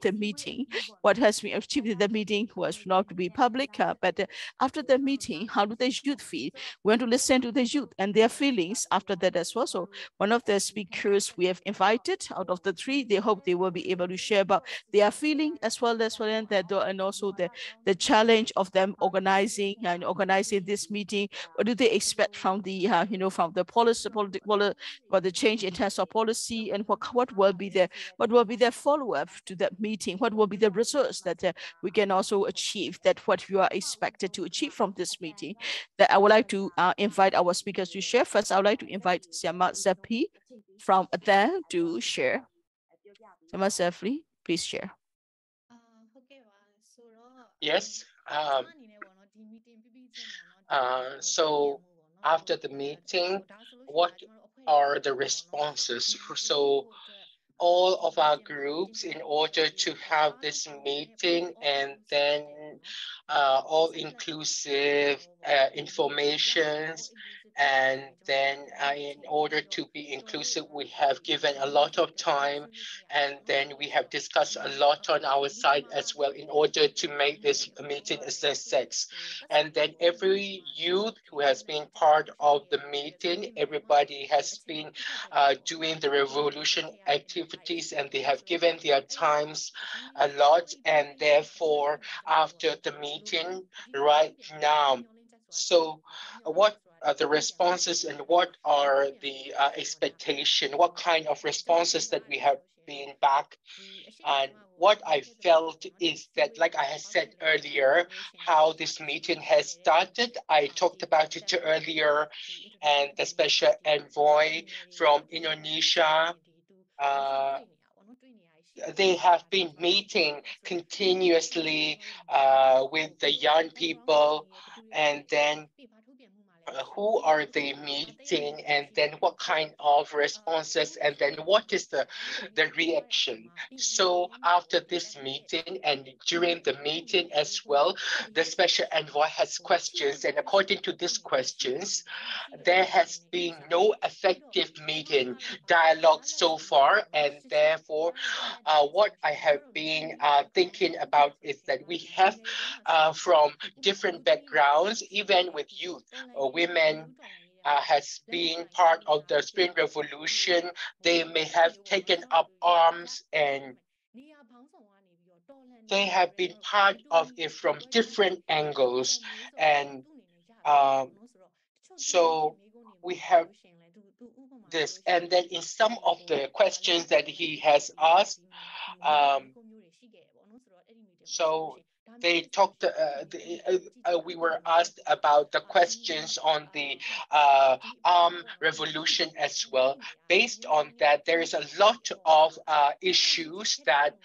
the meeting, what has been achieved in the meeting was not to be public, but after the meeting, how do the youth feel? We want to listen to the youth and their feelings after that as well. So one of the speakers we have invited out of the 3, they hope they will be able to share about their feeling as well, and also the challenge of them them organizing this meeting? What do they expect from the from the policy, for the change in terms of policy, and what will be their follow-up to that meeting? What will be the results that we can also achieve, that what you are expected to achieve from this meeting? That I would like to invite our speakers to share. First, I would like to invite Siama Sepi from Athan to share. Siama Sepi, please share. Yes. So after the meeting, what are the responses? So all of our groups, in order to have this meeting and then all-inclusive informations, and then in order to be inclusive, we have given a lot of time, and then we have discussed a lot on our side as well in order to make this meeting a success. And then every youth who has been part of the meeting, everybody has been doing the revolution activities, and they have given their times a lot. And therefore, after the meeting right now, so what are the responses, and what are the expectation? What kind of responses that we have been back? And what I felt is that, like I had said earlier, how this meeting has started. I talked about it earlier, and the special envoy from Indonesia, they have been meeting continuously with the young people, and then who are they meeting, and then what kind of responses, and then what is the reaction. So after this meeting and during the meeting as well, the special envoy has questions, and according to these questions, there has been no effective meeting dialogue so far. And therefore, what I have been thinking about is that we have from different backgrounds, even with youth, women has been part of the Spring Revolution. They may have taken up arms, and they have been part of it from different angles. And so we have this. And then in some of the questions that he has asked, so they talked, we were asked about the questions on the armed revolution as well. Based on that, there is a lot of issues that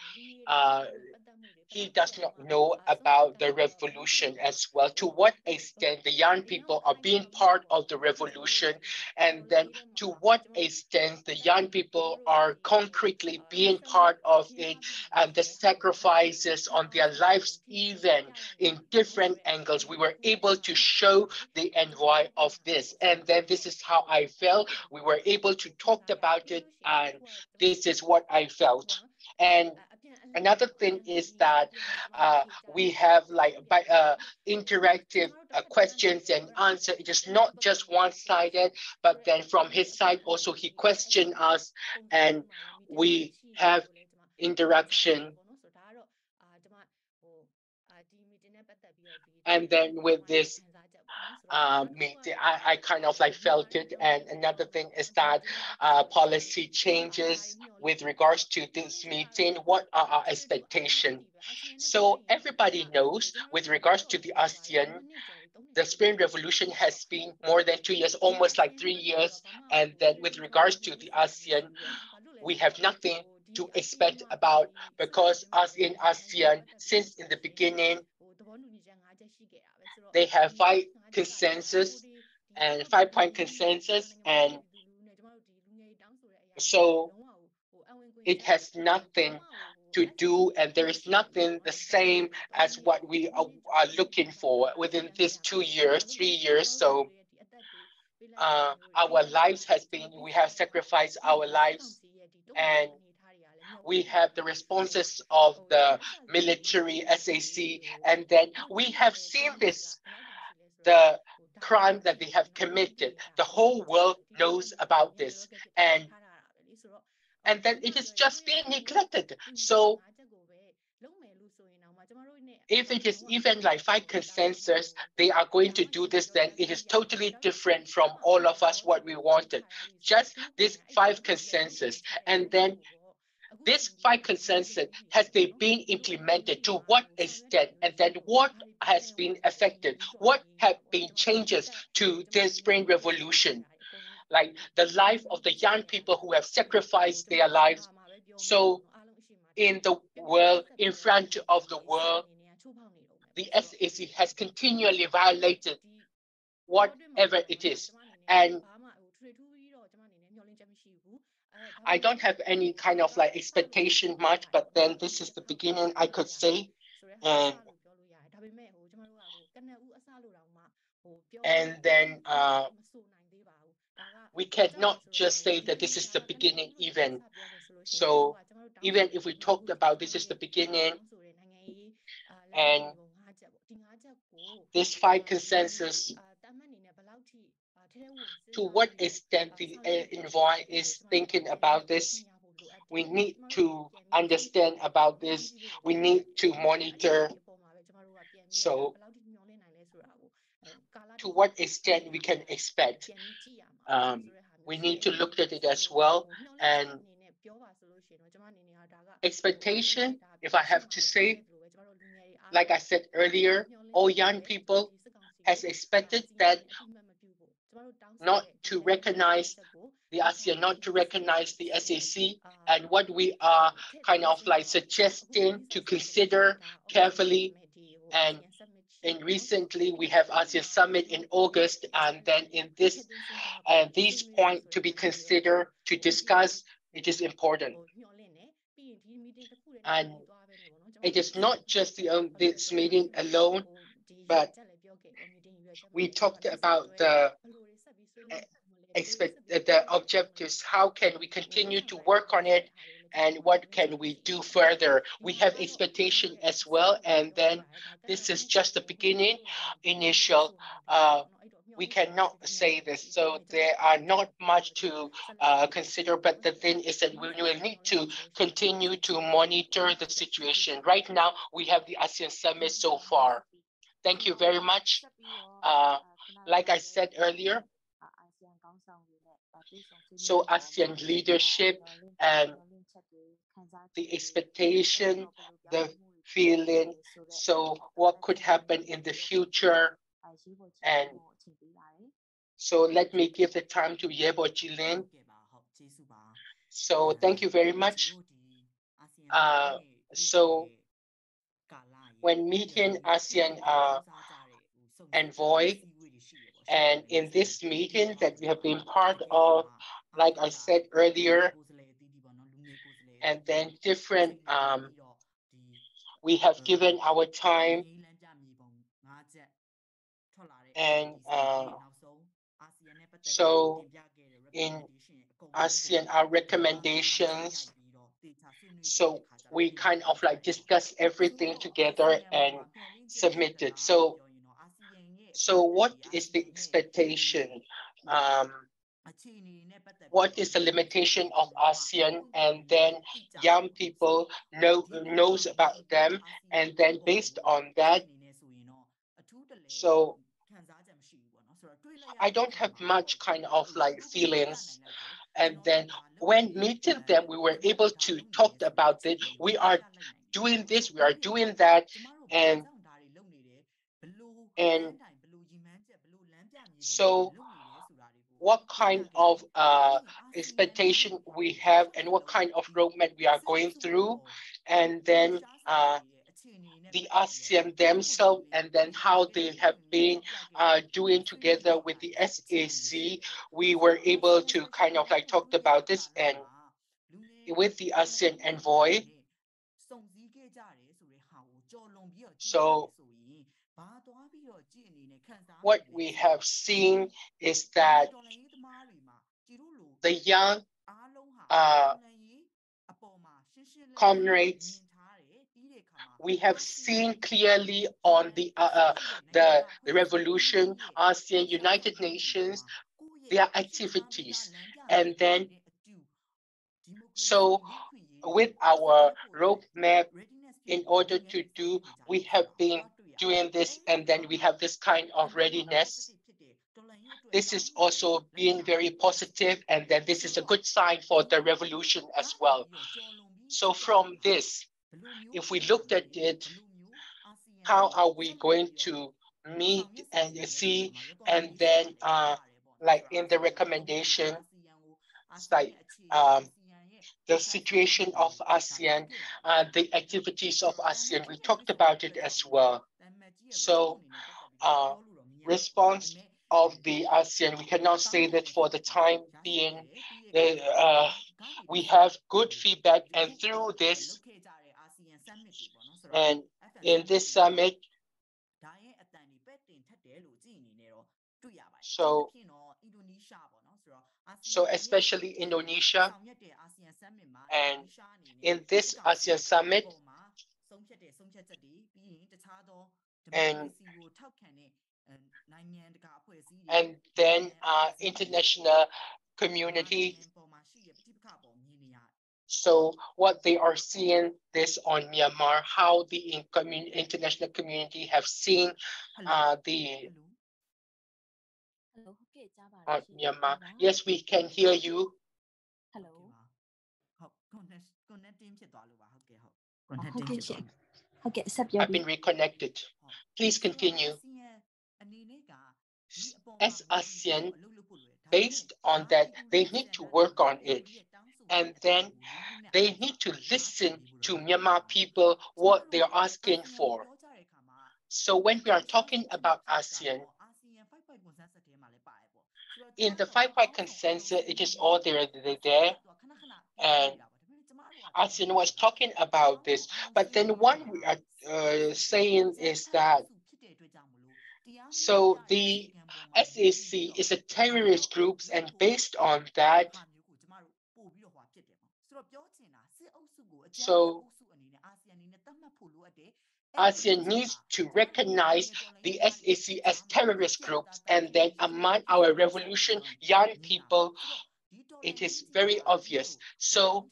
he does not know about the revolution as well. To what extent the young people are being part of the revolution, and then to what extent the young people are concretely being part of it, and the sacrifices on their lives, even in different angles. We were able to show the envoy of this, and then this is how I felt. We were able to talk about it, and this is what I felt. And another thing is that we have like interactive questions and answer. It is not just one-sided, but then from his side also he questioned us, and we have interaction. And then with this meeting, I kind of like felt it. And another thing is that policy changes with regards to this meeting. What are our expectations? So everybody knows with regards to the ASEAN, the Spring Revolution has been more than 2 years, almost like 3 years. And then with regards to the ASEAN, we have nothing to expect about, because us in ASEAN, since in the beginning, they have 5-point consensus, and so it has nothing to do, and there is nothing the same as what we are looking for within these 2 years, 3 years. So our lives has been, we have sacrificed our lives, and we have the responses of the military SAC, and then we have seen this, the crime that they have committed. The whole world knows about this, and then it is just being neglected. So if it is even like 5 consensus, they are going to do this, then it is totally different from all of us what we wanted. Just this 5 consensus. And then this 5 consensus, has they been implemented, to what extent, and then what has been affected, what have been changes to the Spring Revolution, like the life of the young people who have sacrificed their lives. So in the world, in front of the world, the SAC has continually violated whatever it is. And I don't have any kind of like expectation much, but then this is the beginning, I could say. And then we cannot just say that this is the beginning even. So even if we talked about this is the beginning, and this 5 consensus, to what extent the envoy is thinking about this, we need to understand about this. We need to monitor. So to what extent we can expect, we need to look at it as well. And expectation, if I have to say, like I said earlier, all young people has expected that not to recognize the ASEAN, not to recognize the SAC, and what we are kind of like suggesting to consider carefully. And recently we have ASEAN Summit in August, and then in this these points to be considered, to discuss, it is important. And it is not just this meeting alone, but we talked about the objectives. How can we continue to work on it, and what can we do further? We have expectation as well, and then this is just the beginning, initial. We cannot say this, so there are not much to consider, but the thing is that we will need to continue to monitor the situation. Right now, we have the ASEAN Summit so far. Thank you very much. Like I said earlier, so ASEAN leadership and the expectation, the feeling, so what could happen in the future. And so let me give the time to Yebo Jilin. So thank you very much. So when meeting ASEAN envoy, and in this meeting that we have been part of, like I said earlier, and then different, we have given our time, and so in ASEAN, our recommendations, so we kind of like discuss everything together and submit it. So what is the expectation? What is the limitation of ASEAN? And then young people knows about them, and then based on that, so I don't have much kind of like feelings. And then when meeting them, we were able to talk about it. We are doing this, we are doing that, and so what kind of expectation we have, and what kind of roadmap we are going through, and then the ASEAN themselves, and then how they have been doing together with the SAC. We were able to kind of like talk about this, and with the ASEAN envoy. So what we have seen is that the young comrades, we have seen clearly on the revolution, ASEAN, United Nations, their activities. And then, so with our roadmap, in order to do, we have been doing this, and then we have this kind of readiness. This is also being very positive, and then this is a good sign for the revolution as well. So from this, if we looked at it, how are we going to meet and see, and then like in the recommendation, it's like the situation of ASEAN, the activities of ASEAN, we talked about it as well. So response of the ASEAN, we cannot say that for the time being, we have good feedback, and through this, and in this summit, so especially Indonesia, and in this ASEAN summit, and then international community. So what they are seeing this on Myanmar, how the international community have seen the Myanmar. Yes, we can hear you. Hello. I've been reconnected. Please continue. As ASEAN, based on that, they need to work on it. And then they need to listen to Myanmar people, what they're asking for. So when we are talking about ASEAN, in the 5-point consensus, it is all there. And ASEAN was talking about this. But then what we are saying is that, so the SAC is a terrorist group, and based on that, so ASEAN needs to recognize the SAC as terrorist groups, and then among our revolution young people, it is very obvious. So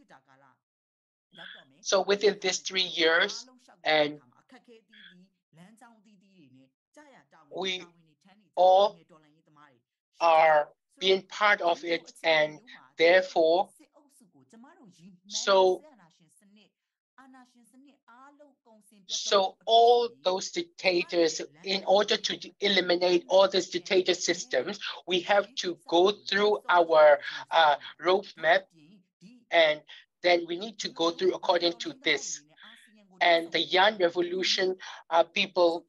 within these 3 years, and we all are being part of it, and therefore, so all those dictators, in order to eliminate all these dictator systems, we have to go through our roadmap, and then we need to go through according to this. And the young revolution people,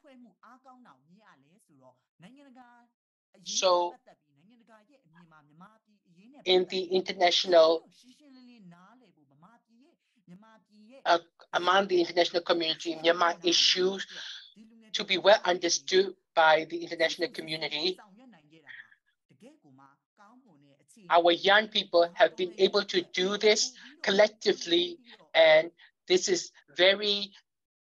so in the international, among the international community, Myanmar issues to be well understood by the international community. Our young people have been able to do this collectively, and this is very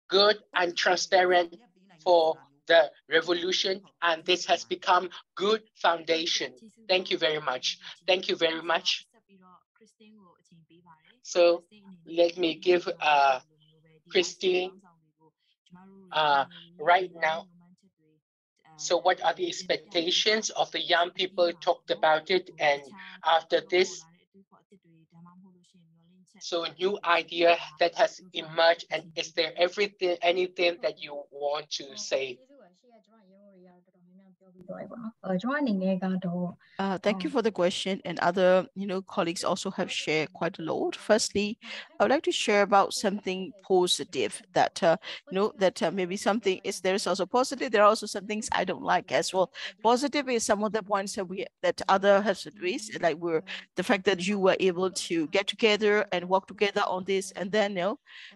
good and transparent for the revolution, and this has become good foundation. Thank you very much. Thank you very much. So let me give Kristen right now. So what are the expectations of the young people? Talked about it, and after this, so a new idea that has emerged, and is there anything that you want to say? Thank you for the question, and other colleagues also have shared quite a lot. Firstly, I would like to share about something positive that maybe something is there is also positive. There are also some things I don't like as well. Positive is some of the points that other has raised, like the fact that you were able to get together and work together on this, and then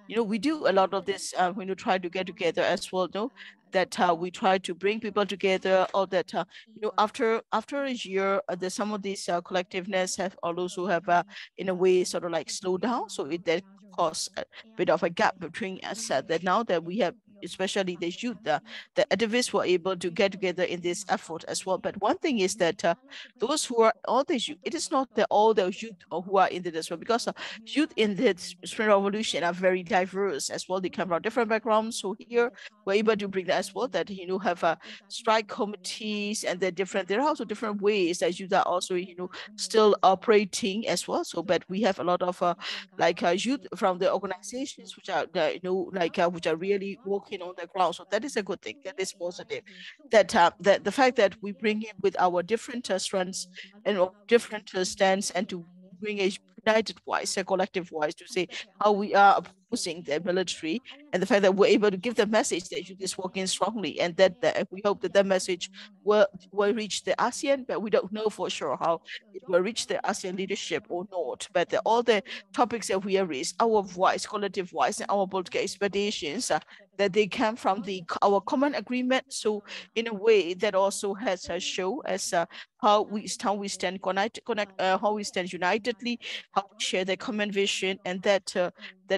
we do a lot of this when you try to get together as well. That we try to bring people together, or that after a year, there's some of these collectiveness have also have in a way sort of like slow down, so that caused a bit of a gap between us. That now that we have especially the youth, the activists were able to get together in this effort as well. But one thing is that those who are all the youth, it is not that all the youth who are in the as well, because youth in the Spring Revolution are very diverse as well. They come from different backgrounds. So here we're able to bring that as well, that have strike committees, and there are also different ways that youth are also still operating as well. So but we have a lot of youth from the organizations which are which are really working on the ground. So that is a good thing. That is positive. That the fact that we bring in with our different strands and different stands, and to bring a united voice, a collective voice, to say how we are opposing the military, and the fact that we're able to give the message that youth is working strongly, and that we hope that that message will reach the ASEAN, but we don't know for sure how it will reach the ASEAN leadership or not. But all the topics that we have raised, our voice, collective voice, and our political expectations, that they come from our common agreement. So in a way that also has a show as how we stand how we stand unitedly, how we share the common vision, and that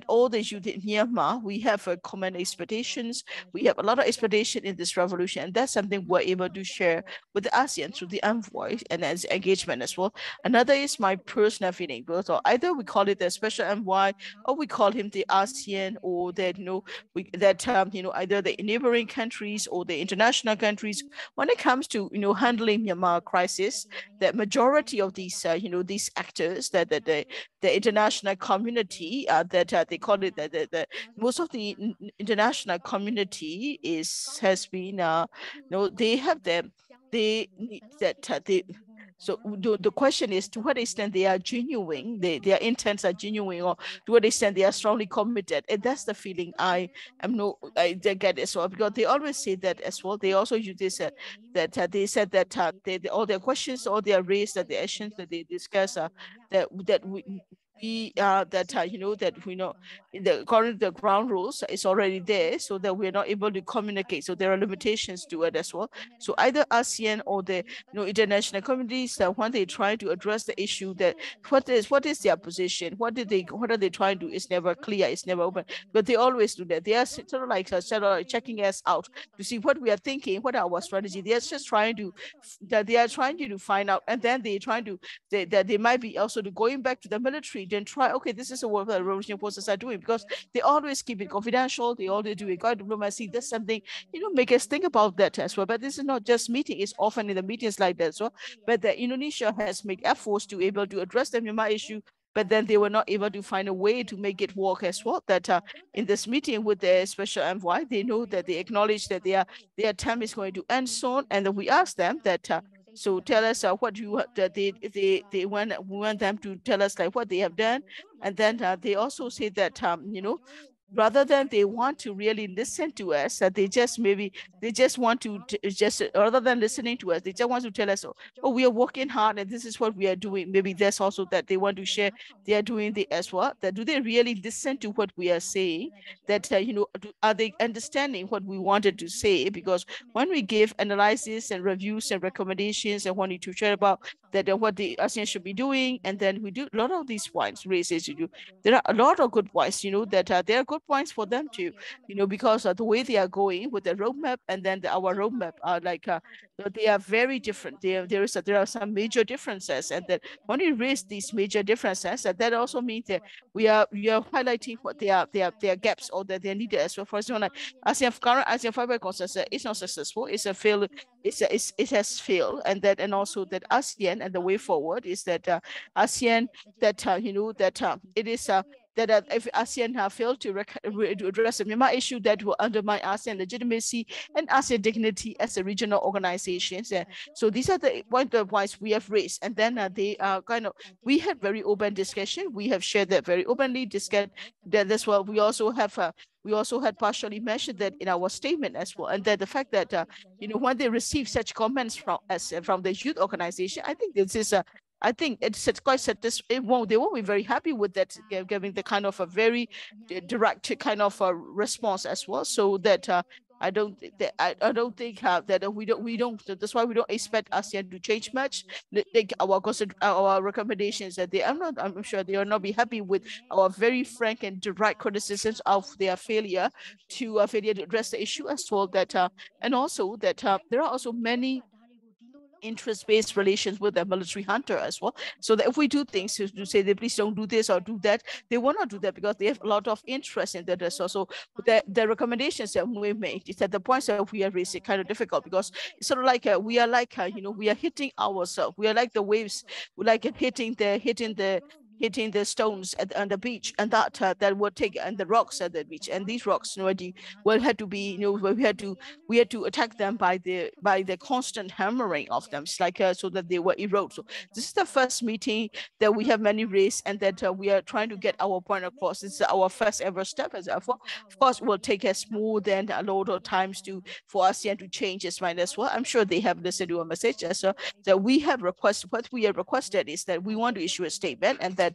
all the youth in Myanmar, we have common expectations. We have a lot of expectation in this revolution, and that's something we're able to share with the ASEAN through the envoy and as engagement as well. Another is my personal feeling, so either we call it the special envoy, or we call him the ASEAN, or that either the neighboring countries or the international countries. When it comes to handling Myanmar crisis, the majority of these these actors, that the international community, that they call it the most of the international community has been they have them, they need that they. So the question is, to what extent they are genuine, their intents are genuine, or to what extent they are strongly committed. And that's the feeling I get as well, because they always say that as well. They also use this that they said that all their questions, all their raised, that the actions that they discuss, that we that we know in the according to the ground rules is already there, so that we're not able to communicate. So there are limitations to it as well. So either ASEAN or the international communities, that when they try to address the issue, that what is their position, what are they trying to do, is never clear, it's never open. But they always do that. They are sort of like checking us out to see what we are thinking, what our strategy. They are just trying to find out, and then they trying to they might be also going back to the military, then try, okay, this is what the revolutionary forces are doing, because they always keep it confidential, they always do it guard diplomacy. That's something make us think about that as well. But this is not just meeting, it's often in the meetings like that as well. But the Indonesia has made efforts to able to address the Myanmar issue, but then they were not able to find a way to make it work as well. That in this meeting with the special envoy, they know that they acknowledge that their term is going to end soon, and then we asked them that so tell us what you they want them to tell us like what they have done. And then they also say that rather than they want to really listen to us, they just want to just rather than listening to us, they just want to tell us, oh, we are working hard and this is what we are doing. Maybe that's also that they want to share they are doing the as well. That do they really listen to what we are saying? That are they understanding what we wanted to say? Because when we give analysis and reviews and recommendations and wanting to share about that what the ASEAN should be doing, and then we do a lot of these points raises. There are a lot of good points, that there are good points for them too, because of the way they are going with the roadmap, and then our roadmap are they are very different. There are some major differences, and that when we raise these major differences, that also means that we are highlighting what their gaps, or that they are needed as well. For example, like current ASEAN 5 consensus is not successful. It's a fail. It has failed, and also that ASEAN and the way forward is that ASEAN that it is that if ASEAN have failed to address the Myanmar issue, that will undermine ASEAN legitimacy and ASEAN dignity as a regional organization. So these are the points we have raised, and then they are we had very open discussion. We have shared that very openly. Discussed that as well. We also had partially mentioned that in our statement as well, and that the fact that when they receive such comments from the youth organization, I think this is I think it's quite satisfying. They won't be very happy with that, giving the kind of a very direct kind of a response as well. So that I don't think that we don't. That's why we don't expect ASEAN to change much. Our recommendations that I'm sure they will not be happy with our very frank and direct criticisms of their failure to address the issue as well. That and also that there are also many interest-based relations with the military junta as well. So that if we do things to say they please don't do this or do that, they will not do that because they have a lot of interest in that as well. So the recommendations that we make is that the points that we are raising kind of difficult because it's sort of like we are like we are hitting ourselves. We are like the waves. We like hitting the stones on the beach, and that would take and the rocks at the beach, and these rocks, will have to be, we had to attack them by the constant hammering of them. It's like so that they will erode. So this is the first meeting that we have many raised, and that we are trying to get our point across. It's our first ever step. As therefore, of course, it will take us more than a lot of times for ASEAN to change its mind as well. I'm sure they have listened to a message as well. That we have requested. What we have requested is that we want to issue a statement, and that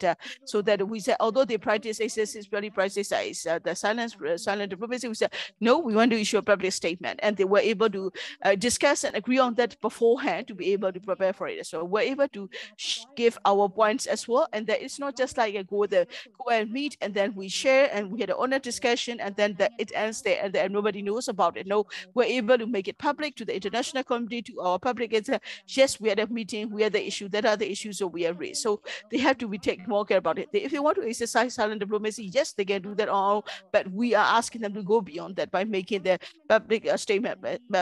so that we said, although they practice is really practice the silent diplomacy, we said no, we want to issue a public statement, and they were able to discuss and agree on that beforehand to be able to prepare for it. So we're able to give our points as well, and that it's not just like go and meet and then we share and we had an honest discussion and then it ends there and then nobody knows about it. No, we're able to make it public to the international community, to our public. It's yes, we had a meeting, we had the issue, that are the issues that we have raised. So they have to be take more care about it. If they want to exercise silent diplomacy, yes, they can do that all, but we are asking them to go beyond that by making the public statement,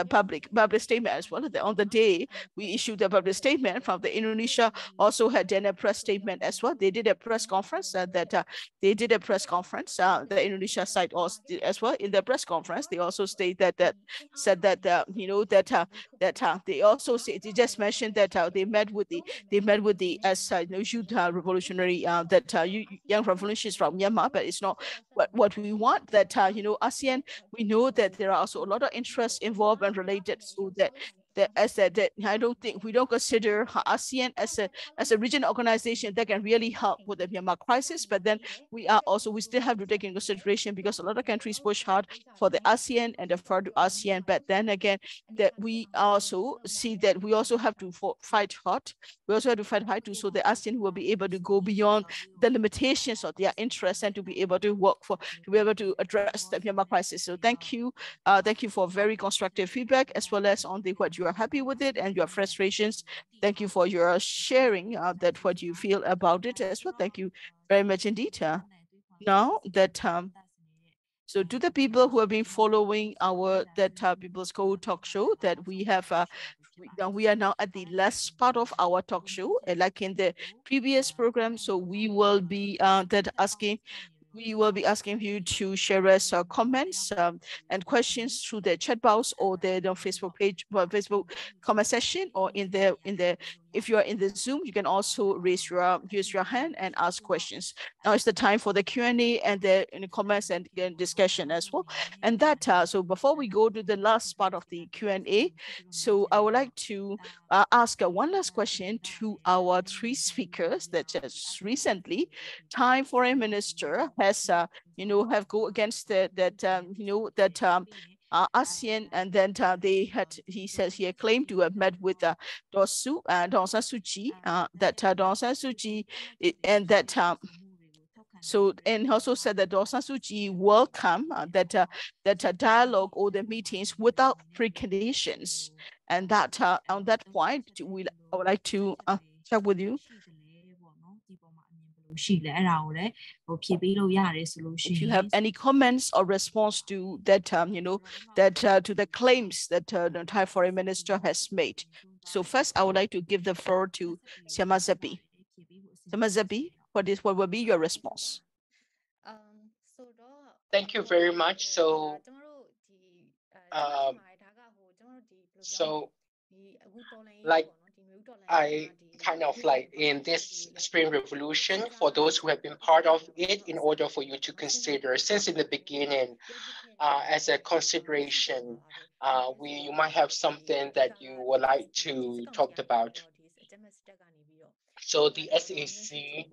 public statement as well. On the day we issued the public statement from the Indonesia, also had done a press statement as well. They did a press conference the Indonesia side also did as well. In the press conference, they also said that they also say they just mentioned that they met with the youth revolutionary young revolutionaries from Myanmar, but it's not what we want. That ASEAN, we know that there are also a lot of interests involved and related, so that I don't think we don't consider ASEAN as a regional organization that can really help with the Myanmar crisis. But then we still have to take into consideration, because a lot of countries push hard for the ASEAN and defer to ASEAN. But then again, that we also see that we also have to fight hard. We also have to fight hard so the ASEAN will be able to go beyond the limitations of their interests and to be able to to be able to address the Myanmar crisis. So thank you for very constructive feedback, as well as on what you are happy with it and your frustrations. Thank you for your sharing that what you feel about it as well. Thank you very much indeed. Now that so to the people who have been following our People's Code talk show, that we have we are now at the last part of our talk show, like in the previous program. So we will be asking you to share us comments and questions through the chat box or the Facebook page, Facebook comment section, or in the if you are in the Zoom, you can also use your hand and ask questions. Now it's the time for the Q&A and the comments and discussion as well. And that so before we go to the last part of the Q&A, so I would like to ask one last question to our three speakers that just recently Thai Foreign Minister has have go against ASEAN, and then he says he had claimed to have met with Daw San Suu Kyi, Daw San Suu Kyi, and that so, and also said that Daw San Suu Kyi welcome that dialogue or the meetings without preconditions, and that on that point, I would like to check with you. If you have any comments or response to that, to the claims that the Thai Foreign Minister has made. So first, I would like to give the floor to Siamazabi. Siamazabi, what will be your response? Thank you very much. So like I kind of like in this Spring Revolution, for those who have been part of it, in order for you to consider, since in the beginning, as a consideration, you might have something that you would like to talk about. So the SAC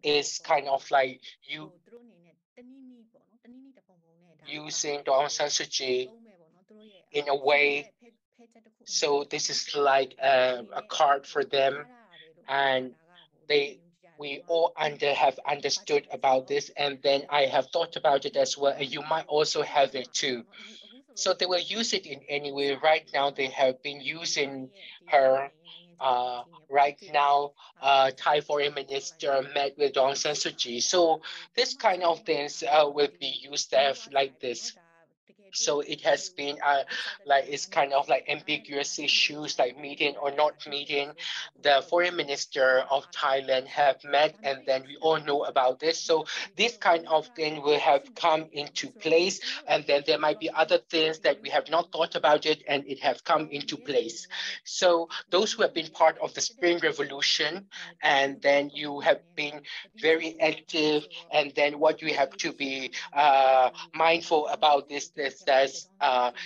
is kind of like you using Aung San Suu Kyi in a way. So this is like a card for them, and we all have understood about this, and then I have thought about it as well, and you might also have it too. So they will use it in any way. Right now, they have been using her. Right now, Thai Foreign Minister met with Aung San Suu Kyi. So this kind of things will be used like this. So it has been like it's kind of like ambiguous issues like meeting or not meeting. The foreign minister of Thailand have met, and then we all know about this. So this kind of thing will have come into place, and then there might be other things that we have not thought about it, and it have come into place. So those who have been part of the Spring Revolution, and then you have been very active, and then what you have to be mindful about this that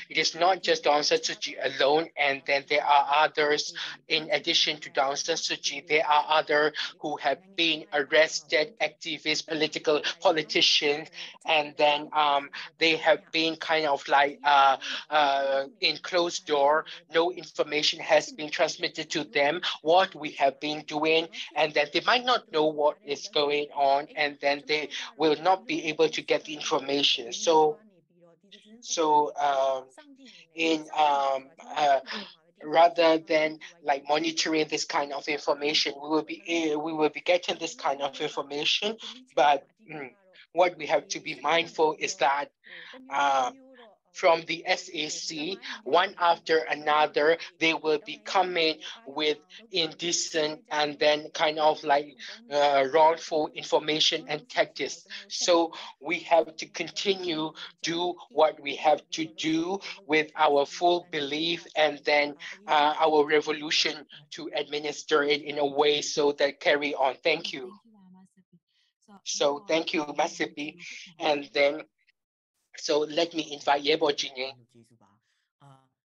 it is not just Aung San Suu Kyi alone, and then there are others in addition to Aung San Suu Kyi. There are others who have been arrested, activists, politicians, and then they have been kind of like in closed door. No information has been transmitted to them what we have been doing, and then they might not know what is going on, and then they will not be able to get the information. So in rather than like monitoring this kind of information, we will be getting this kind of information. But what we have to be mindful is that from the SAC, one after another, they will be coming with indecent and then kind of like wrongful information and tactics. So we have to continue do what we have to do with our full belief, and then our revolution to administer it in a way so that carry on. Thank you. So thank you, Masipi. And then so let me invite Yebo Jinye.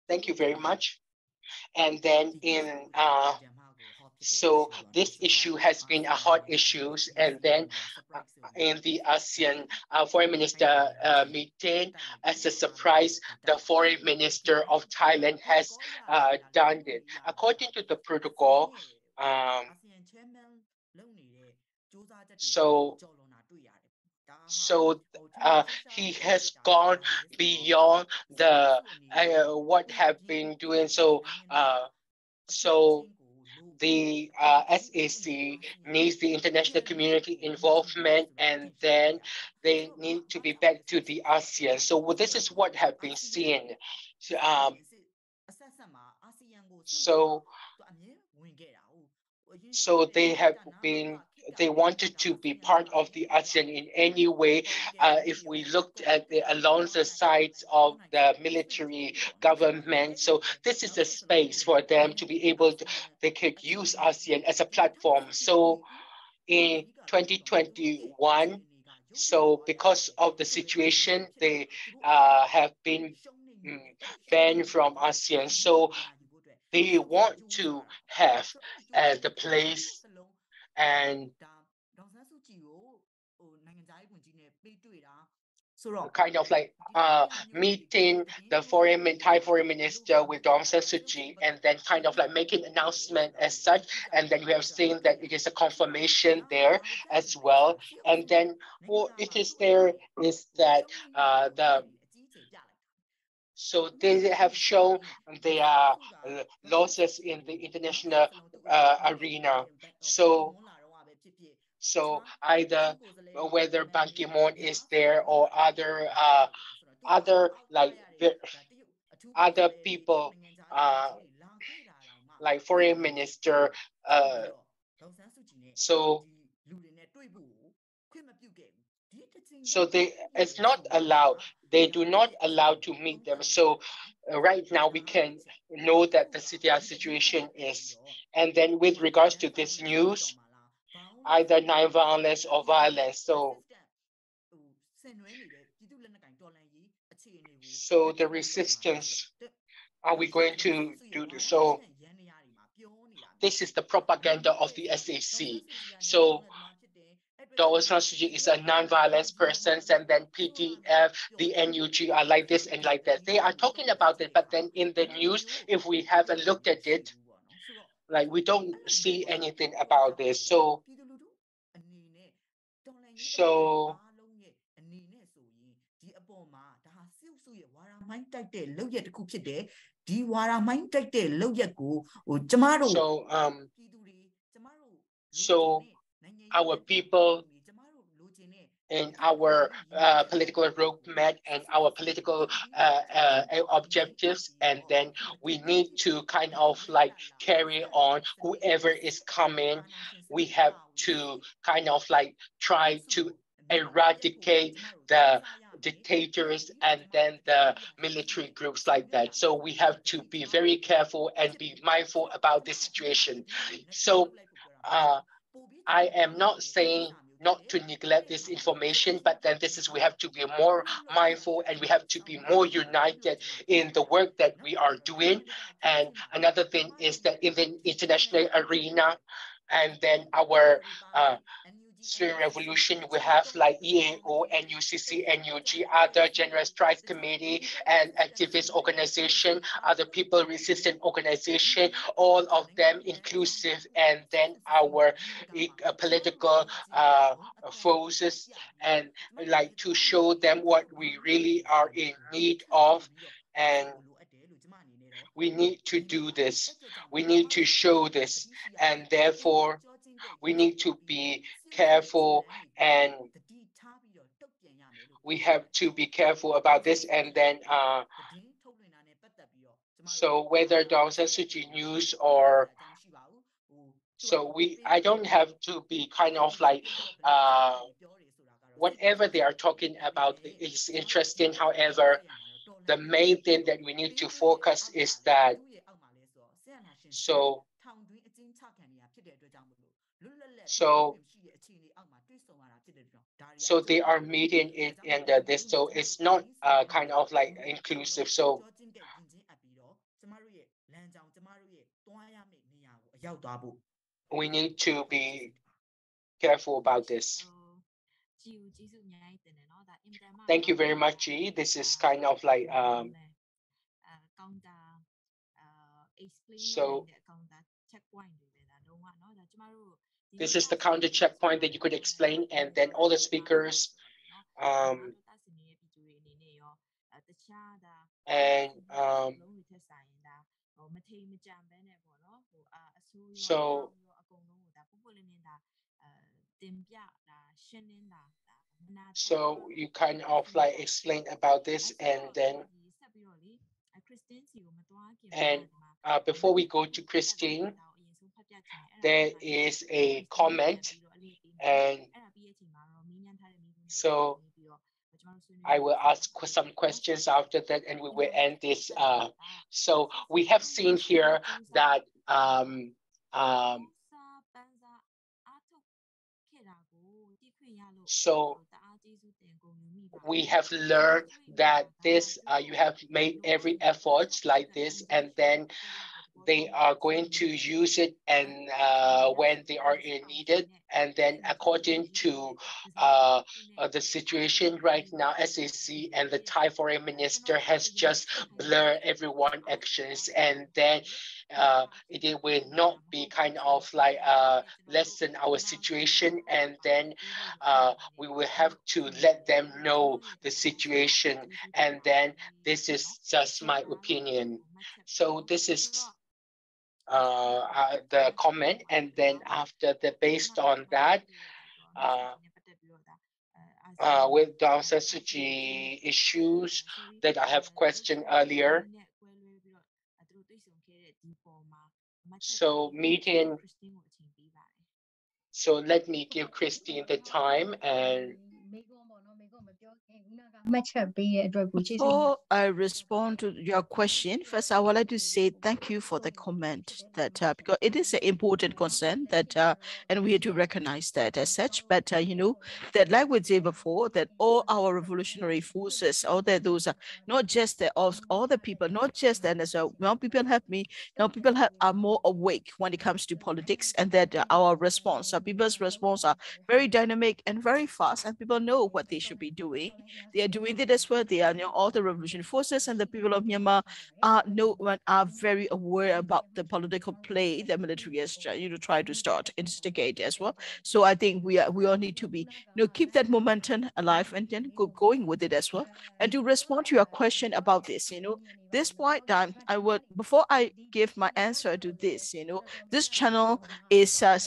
Thank you very much. And then so this issue has been a hot issue, and then in the ASEAN Foreign Minister meeting, as a surprise, the Foreign Minister of Thailand has done it. According to the protocol, so he has gone beyond the what have been doing. So the SAC needs the international community involvement, and then they need to be back to the ASEAN. So this is what have been seen. So so they wanted to be part of the ASEAN in any way. If we looked at along the sides of the military government, so this is a space for them to be able to, they could use ASEAN as a platform. So in 2021, so because of the situation, they have been banned from ASEAN. So they want to have the place and kind of like meeting the Thai foreign minister with Aung San Suu Kyi, and then kind of like making announcement as such. And then we have seen that it is a confirmation there as well. And then what it is there is that so they have shown their losses in the international arena. So either whether Ban Ki-moon is there or other like other people like foreign minister. So they it's not allowed. They do not allow to meet them. So right now we can know that the situation is. And then with regards to this news, either non-violence or violence. So the resistance, are we going to do this? So this is the propaganda of the SAC. So Daw San Suu Kyi is a non-violence person, and then PDF, the NUG are like this and like that. They are talking about it, but then in the news, if we haven't looked at it, like we don't see anything about this. So ဒီအပေါ်မှာဒါဟာစစ်အုပ်စုရဲ့ဝါဒမိုင်းတိုက်တဲ့လုပ်ရက်တစ်ခုဖြစ်တယ်ဒီဝါဒမိုင်းတိုက်တဲ့လုပ်ရက်ကိုဟိုကျမတို့ so our people in our political roadmap and our political objectives, and then we need to kind of like carry on whoever is coming. We have to kind of like try to eradicate the dictators and then the military groups like that. So we have to be very careful and be mindful about this situation. So I am not saying not to neglect this information, but then this is we have to be more mindful and we have to be more united in the work that we are doing. And another thing is that in the international arena, and then our Spring Revolution, we have like EAO, NUCC, NUG, other General Strikes Committee, and activist organization, other people resistant organization, all of them inclusive, and then our political forces, and like to show them what we really are in need of. And we need to do this. We need to show this. And therefore, we need to be careful and we have to be careful about this. And then, so whether Daw San Suu Kyi news or so I don't have to be kind of like whatever they are talking about is interesting. However, the main thing that we need to focus is that so they are meeting it and this, so it's not kind of like inclusive. So we need to be careful about this. Thank you very much, G. This is kind of like so this is the counter checkpoint that you could explain, and then all the speakers and so you kind of like explain about this, and then before we go to Christine, there is a comment, and so I will ask some questions after that, and we will end this. So we have seen here that so we have learned that this you have made every effort like this, and then they are going to use it and when they are needed. And then according to the situation right now, SAC and the Thai foreign minister has just blurred everyone's actions, and then it will not be kind of like lessen our situation, and then we will have to let them know the situation. And then this is just my opinion. So this is the comment, and then after the based on that with Daw San Suu Kyi issues that I have questioned earlier. So meeting, so let me give Christine the time. And Before I respond to your question, first I would like to say thank you for the comment that because it is an important concern that and we have to recognize that as such. But that like we said before, that all our revolutionary forces, all that those are not just the of all the people, not just that as well. Now people are more awake when it comes to politics, and that our people's response are very dynamic and very fast, and people know what they should be doing. They are doing it as well. They are all the revolution forces, and the people of Myanmar are very aware about the political play the military has try to start instigate as well. So I think we all need to be keep that momentum alive and then going with it as well. And to respond to your question about this point time, I would, before I give my answer to this, this channel is a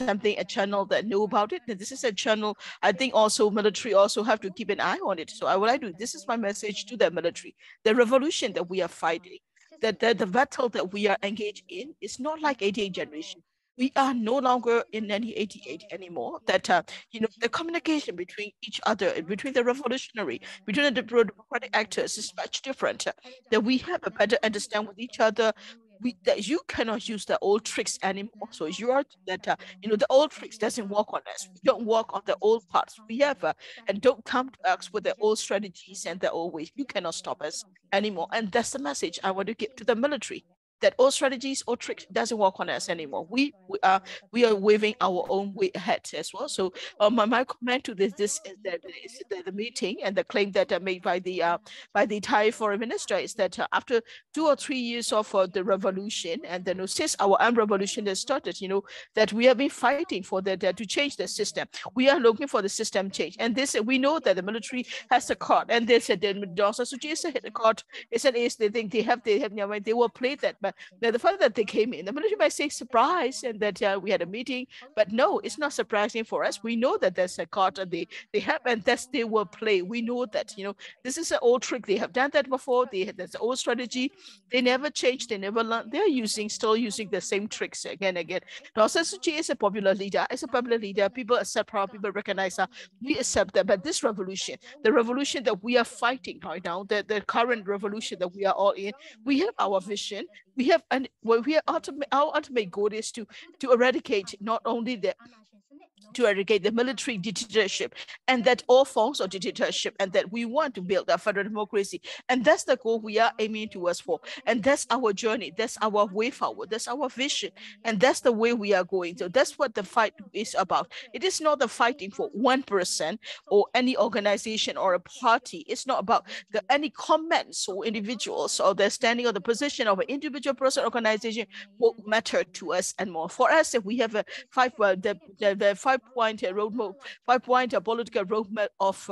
channel that know about it. And this is a channel I think also military also have to keep an eye on it. So I would like to, this is my message to the military. The revolution that we are fighting, that the battle that we are engaged in is not like 88 generation. We are no longer in any 88 anymore. That the communication between each other, between the revolutionary, between the democratic actors is much different. That we have a better understand with each other. That you cannot use the old tricks anymore. So you are that the old tricks doesn't work on us. We don't work on the old parts. We have and don't come to us with the old strategies and the old ways. You cannot stop us anymore. And that's the message I want to give to the military. That all strategies or tricks doesn't work on us anymore. We are waving our own way ahead as well. So my comment to this is that the meeting and the claim that are made by the Thai foreign minister is that after 2 or 3 years of the revolution, and then since our armed revolution has started, that we have been fighting for that to change the system. We are looking for the system change, and this we know that the military has a card, and they said the Dawson Suji hit the card. It's an ace. They think they will play that, but the fact that they came in, the military might say surprise, and that we had a meeting, but no, it's not surprising for us. We know that there's a card that they have, and that's they will play. We know that this is an old trick. They have done that before. That's an old strategy. They never changed. They never learned. They're still using the same tricks again and again. Dawson Suji is a popular leader. It's a popular leader. People accept her. People recognize her. We accept that. But this revolution, the revolution that we are fighting right now, the current revolution that we are all in, we have our vision. We have, and well, our ultimate goal is to eradicate not only to eradicate the military dictatorship and that all forms of dictatorship, and that we want to build a federal democracy. And that's the goal we are aiming towards for. And that's our journey. That's our way forward. That's our vision. And that's the way we are going. So that's what the fight is about. It is not the fighting for one person or any organization or a party. It's not about any comments or individuals or the standing or the position of an individual person, organization will matter to us and more. For us, if we have a the 5-point roadmap, 5-point political roadmap of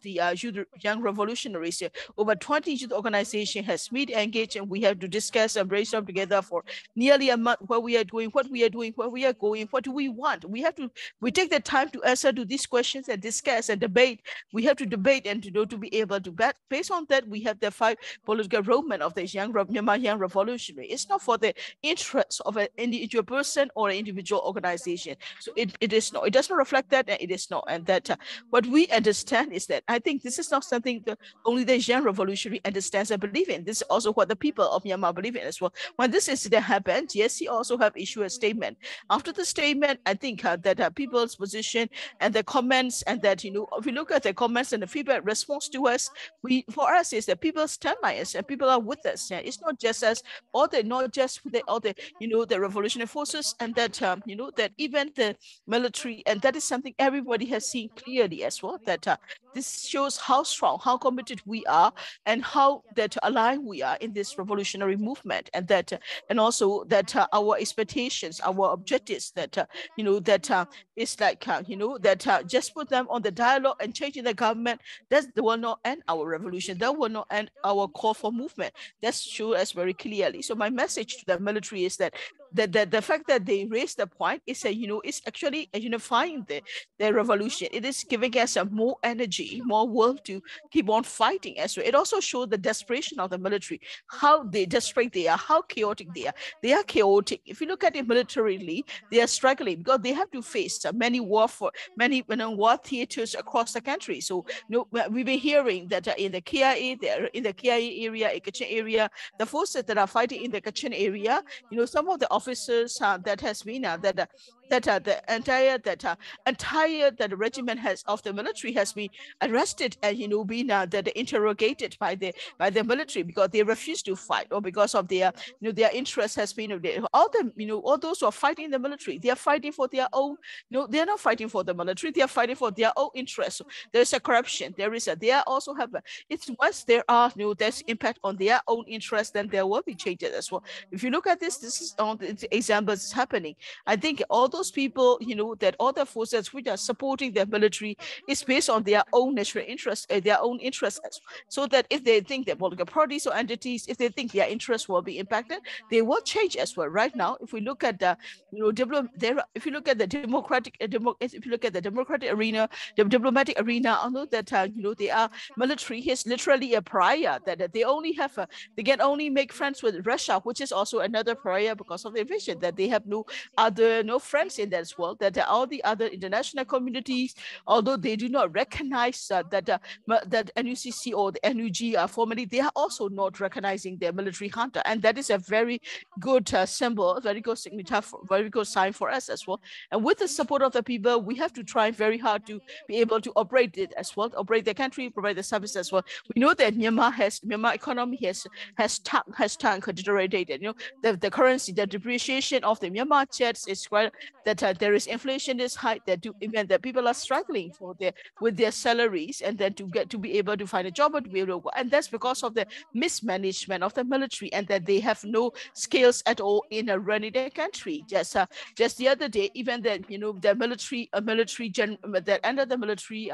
the young revolutionaries. Over 20 youth organization has met, engaged, and we have to discuss and brainstorm together for nearly a month what we are doing, what we are doing, where we are going, what do we want. We take the time to answer to these questions and discuss and debate. We have to debate and to be able to bet. Based on that, we have the 5 political roadmap of this young revolutionary. It's not for the interests of an individual person or an individual organization. So it is not. It does not reflect that, and it is not. And that what we understand is that I think this is not something that only the young revolutionary understands and believe in. This is also what the people of Myanmar believe in as well. When this incident happened, GSC also have issued a statement. After the statement, I think that people's position and the comments, and that if we look at the comments and the feedback response to us, for us is that people stand by us and people are with us. Yeah, it's not just us, not just all the revolutionary forces, and that that even the military, and that is something everybody has seen clearly as well. That this shows how strong, how committed we are, and how that aligned we are in this revolutionary movement, and that and also that our expectations, our objectives, that it's like that just put them on the dialogue and changing the government. That will not end our revolution. That will not end our call for movement. That's shown us very clearly. So my message to the military is that the fact that they raised the point is is actually unifying the revolution. It is giving us a more energy, more will to keep on fighting as well. It also showed the desperation of the military, how they desperate they are, how chaotic they are. They are chaotic. If you look at it militarily, they are struggling because they have to face many war war theaters across the country. So we've been hearing that in the KIA, in the KIA area, in Kachin area, the forces that are fighting in the Kachin area, some of the officers that has been the entire that the regiment has of the military has been arrested and been that interrogated by the military because they refuse to fight, or because of their their interest has been all those who are fighting in the military, they are fighting for their own. They are not fighting for the military, they are fighting for their own interests. There's a corruption, they are also have it's once there are there's impact on their own interest, then there will be changes as well. If you look at this is on the examples happening. I think all those people that all the forces which are supporting their military is based on their own national interest, their own interests. So that if they think that political parties or entities, if they think their interests will be impacted, they will change as well. Right now, if we look at the if you look at the democratic arena, the diplomatic arena, although that they are military is literally a pariah, that they only have they can only make friends with Russia, which is also another pariah because of the invasion, that they have no friends in that world, that all the other international communities, although they do not recognize that NUCC or the NUG are formally, they are also not recognizing their military junta, and that is a very good symbol, very good signature, very good sign for us as well. And with the support of the people, we have to try very hard to be able to operate it as well, operate the country, provide the service as well. We know that Myanmar economy has deteriorated. The currency, the depreciation of the Myanmar kyats is quite that there is inflation is high, that even that people are struggling with their salaries, and then to be able to find a job or to be able to work. And that's because of the mismanagement of the military, and that they have no skills at all in running their country. Just the other day, even that the military that under the military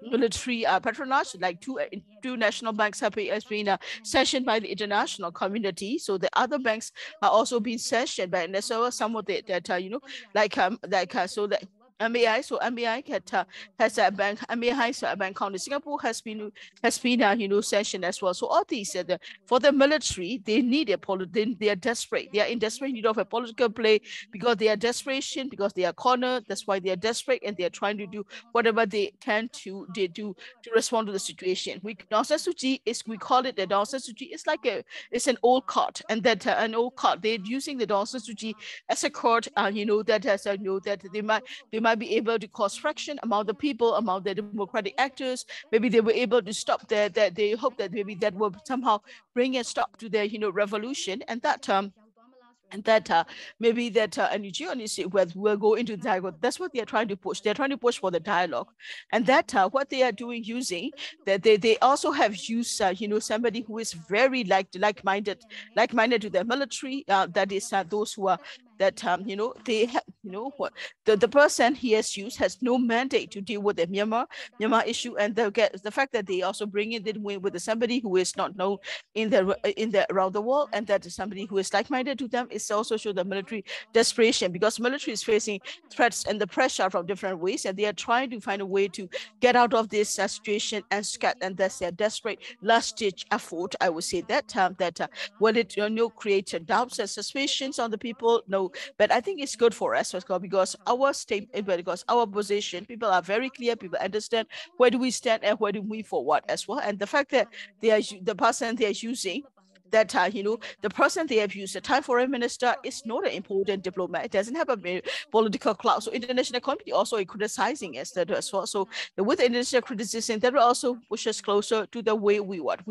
military patronage, like two national banks has been sanctioned by the international community. So the other banks are also being sanctioned by, and so some of the so that MAI, so MAI has a bank, MAI has a bank account in Singapore, has been sanctioned as well. So all these for the military, they need they are desperate. They are in desperate need of a political play because they are desperation, because they are cornered. That's why they are desperate, and they are trying to do whatever they can to respond to the situation. We call it the Aung San Suu Kyi. It's like it's an old card, and that an old card. They're using the Aung San Suu Kyi as a card, that has that they might be able to cause friction among the people, among the democratic actors. Maybe they were able to stop that they hope that maybe that will somehow bring a stop to their revolution, and that maybe that NUG will go into dialogue. That's what they're trying to push. They're trying to push for the dialogue, and that what they are doing, using that they also have used somebody who is very like-minded to the military. That is those who are that they have what the person he has used has no mandate to deal with the Myanmar issue, and the fact that they also bring in with somebody who is not known in the around the world, and that somebody who is like-minded to them is also show the military desperation, because military is facing threats and the pressure from different ways, and they are trying to find a way to get out of this situation and that's their desperate last-ditch effort. I would say that will it create doubts and suspicions on the people? No, but I think it's good for us because our our position, people are very clear, people understand where do we stand and where do we forward as well. And the fact that the person they are using, that the person they have used, the Thai foreign minister, is not an important diplomat. It doesn't have a political clout. So international community also criticizing us that as well. So with international criticism, that will also push us closer to the way we want.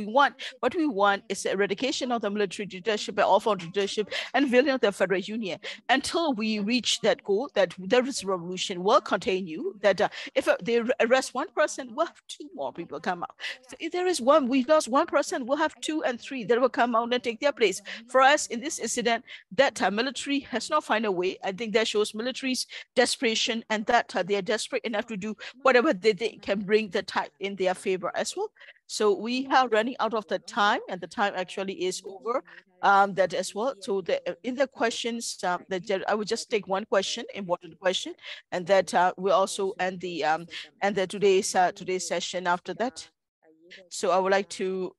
What we want is the eradication of the military dictatorship and all-form dictatorship and building of the federal union. Until we reach that goal, that there is revolution will continue. That if they arrest one person, we'll have two more people come out. So if there is one, we lost one person, we'll have 2 and 3 that will come out and take their place. For us in this incident, that military has not found a way. I think that shows military's desperation, and that they are desperate enough to do whatever they think can bring the tide in their favor as well. So we are running out of the time, and the time actually is over. That as well. So in the questions, that I will just take one question, important question, and that we also end the today's session after that. So I would like to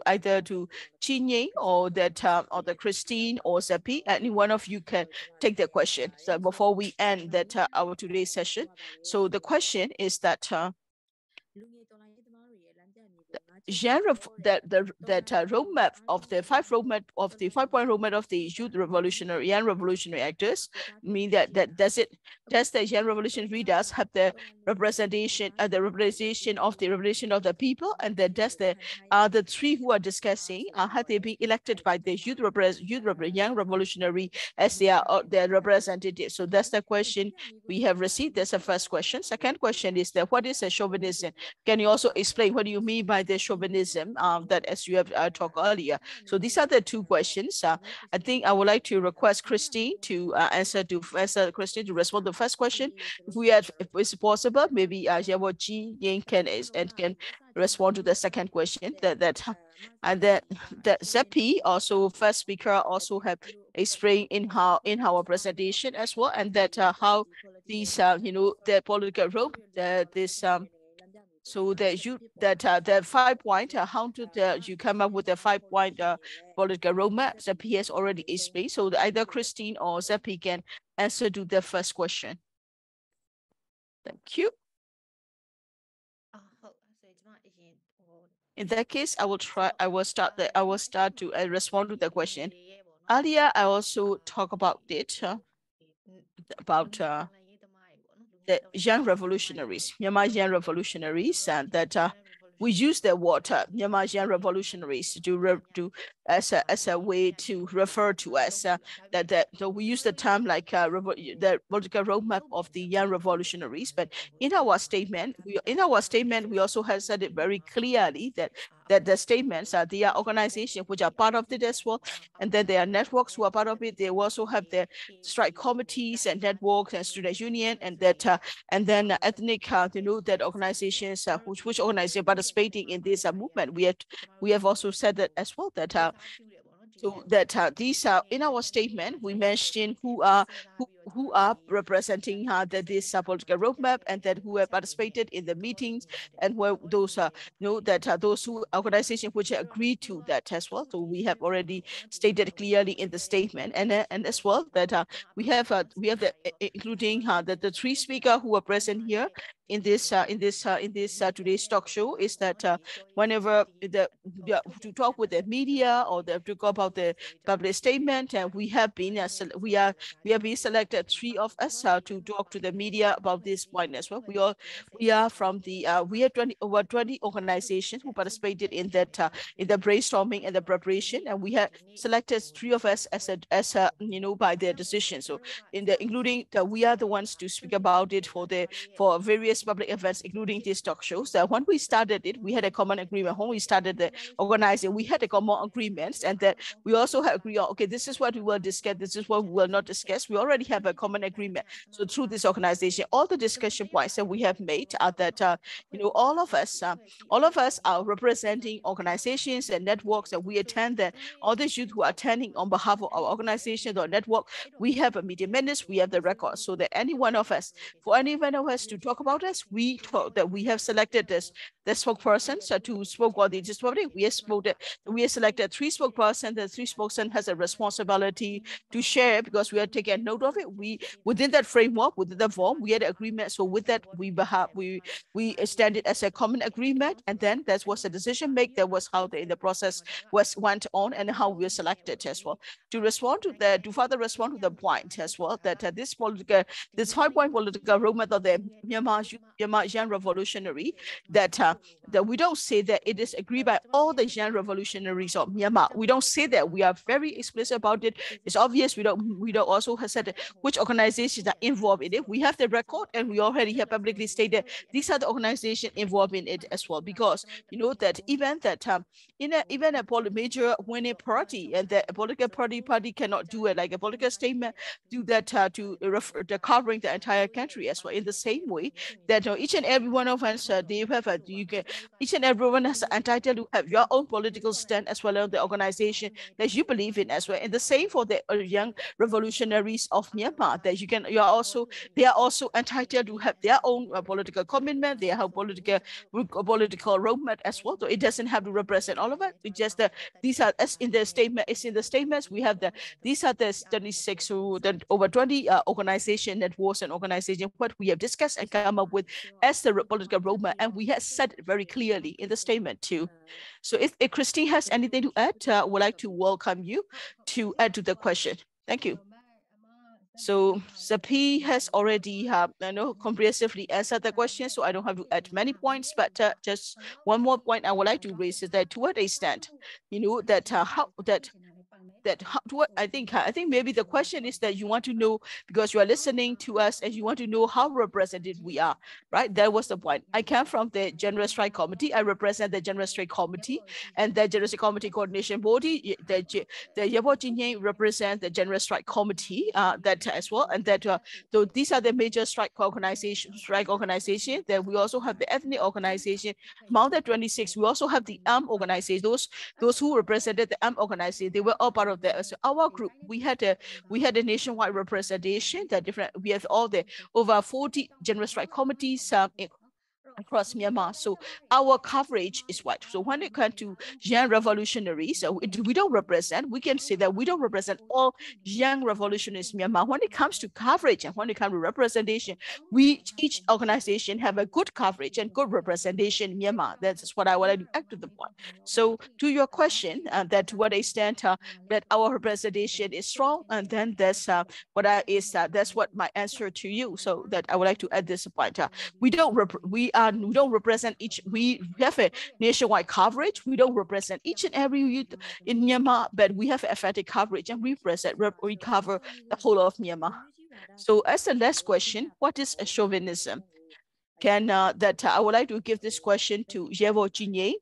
either to Nyein or that or the Christine or Zeppi. Any one of you can take the question. So before we end that our today's session. So the question is that genre that roadmap of the five-point roadmap of the youth revolutionary and revolutionary actors mean that does the young revolutionary leaders have the representation of the representation of the people, and that does the three who are discussing have they been elected by the young revolutionary as their representative. So that's the question we have received. That's the first question. Second question is that what is a chauvinism? Can you also explain what do you mean by the chauvinism that as you have talked earlier? So these are the two questions. I think I would like to request Christine to Christine to respond to the first question. If it's possible, maybe Nyein can respond to the second question. And then Zeppi also first speaker also have explained in our presentation as well, and that how these the political rope so that the 5-point how to you come up with the 5-point political roadmap. Zeppi has already explained. So either Christine or Zeppi can answer to the first question. Thank you. In that case, I will start to respond to the question. Earlier, I also talked about it, about the young revolutionaries, Myanmar young revolutionaries, and that we use the word Myanmar young revolutionaries to as a way to refer to us so we use the term like the political roadmap of the young revolutionaries. But in our statement, we also have said it very clearly that the statements are there are organizations which are part of it as well, and then there are networks who are part of it. They also have their strike committees and networks and student union, and that and then ethnic that organizations which organizations participating in this movement. We have also said that as well, that so that these are in our statement we mentioned who are representing this political roadmap, and that who have participated in the meetings, and where those those who organizations which agreed to that as well. So we have already stated clearly in the statement, and as well that we have the including the three speakers who are present here in this today's talk show, is that whenever to talk with the media or to talk about the public statement, and we have been selected, three of us to talk to the media about this point as well. We are from the we have over 20 organizations who participated in that in the brainstorming and the preparation, and we have selected three of us as a by their decision. So including we are the ones to speak about it for various public events, including these talk shows. That when we started it, we had a common agreement. When we started the organizing, we had a common agreements, and that we also have agreed on, okay, this is what we will discuss, this is what we will not discuss. We already have a common agreement. So through this organization, all the discussion points that we have made are that all of us are representing organizations and networks that we attend, that all the youth who are attending on behalf of our organization or network, we have a meeting minutes, we have the record, so that any one of us to talk about us, we thought that we have selected the spokespersons to spoke on the public. We have selected three spokespersons. The three spokespersons has a responsibility to share, because we are taking note of it. We within that framework, within the form, we had an agreement. So with that, we extended as a common agreement, and then that was a decision made. That was how the process went on, and how we were selected as well. To further respond to the point as well, that this 5-point political roadmap of the Myanmar young revolutionary, that we don't say that it is agreed by all the young revolutionaries of Myanmar. We don't say that. We are very explicit about it. It's obvious. We don't also have said that which organizations are involved in it. We have the record, and we already have publicly stated these are the organizations involved in it as well, because you know that even that even a major winning party and the political party cannot do it like a political statement do that to refer to covering the entire country as well. In the same way that each and every one of us they have each and everyone has entitled to have your own political stand as well as the organization that you believe in as well. And the same for the young revolutionaries of Myanmar, that they are also entitled to have their own political commitment, they have political roadmap as well. So it doesn't have to represent all of it. It's just these are, as in the statement, it's in the statements we have these are the 36 or over 20 organization that was an organization what we have discussed and come up with as the political roadmap, and we have said it very clearly in the statement too. So if Christine has anything to add, I would like to welcome you to add to the question. Thank you. So Zapi has already comprehensively answered the question, so I don't have to add many points, but just one more point I would like to raise is that to what extent, I think maybe the question is that you want to know, because you are listening to us and you want to know how represented we are, right? That was the point. I come from the General Strike Committee. I represent the General Strike Committee and the General Strike Committee Coordination Body. The Nyein represent the General Strike Committee that as well, and that so these are the major strike organization. Then we also have the ethnic organization. Among the 26, we also have the armed organization. Those who represented the armed organization, they were all part of that. So our group, we had a nationwide representation. We have all the over 40 general strike committees across Myanmar. So our coverage is wide. So when it comes to young revolutionaries, we don't represent, we can say that we don't represent all young revolutionaries in Myanmar. When it comes to coverage and when it comes to representation, each organization have a good coverage and good representation in Myanmar. That's what I want to add to the point. So to your question, that to what extent that our representation is strong, and then that's what my answer to you. So that I would like to add this point. We don't represent each. We have a nationwide coverage. We don't represent each and every youth in Myanmar, but we have effective coverage and we cover the whole of Myanmar. So as the last question, what is a chauvinism? I would like to give this question to Yevo Jinye.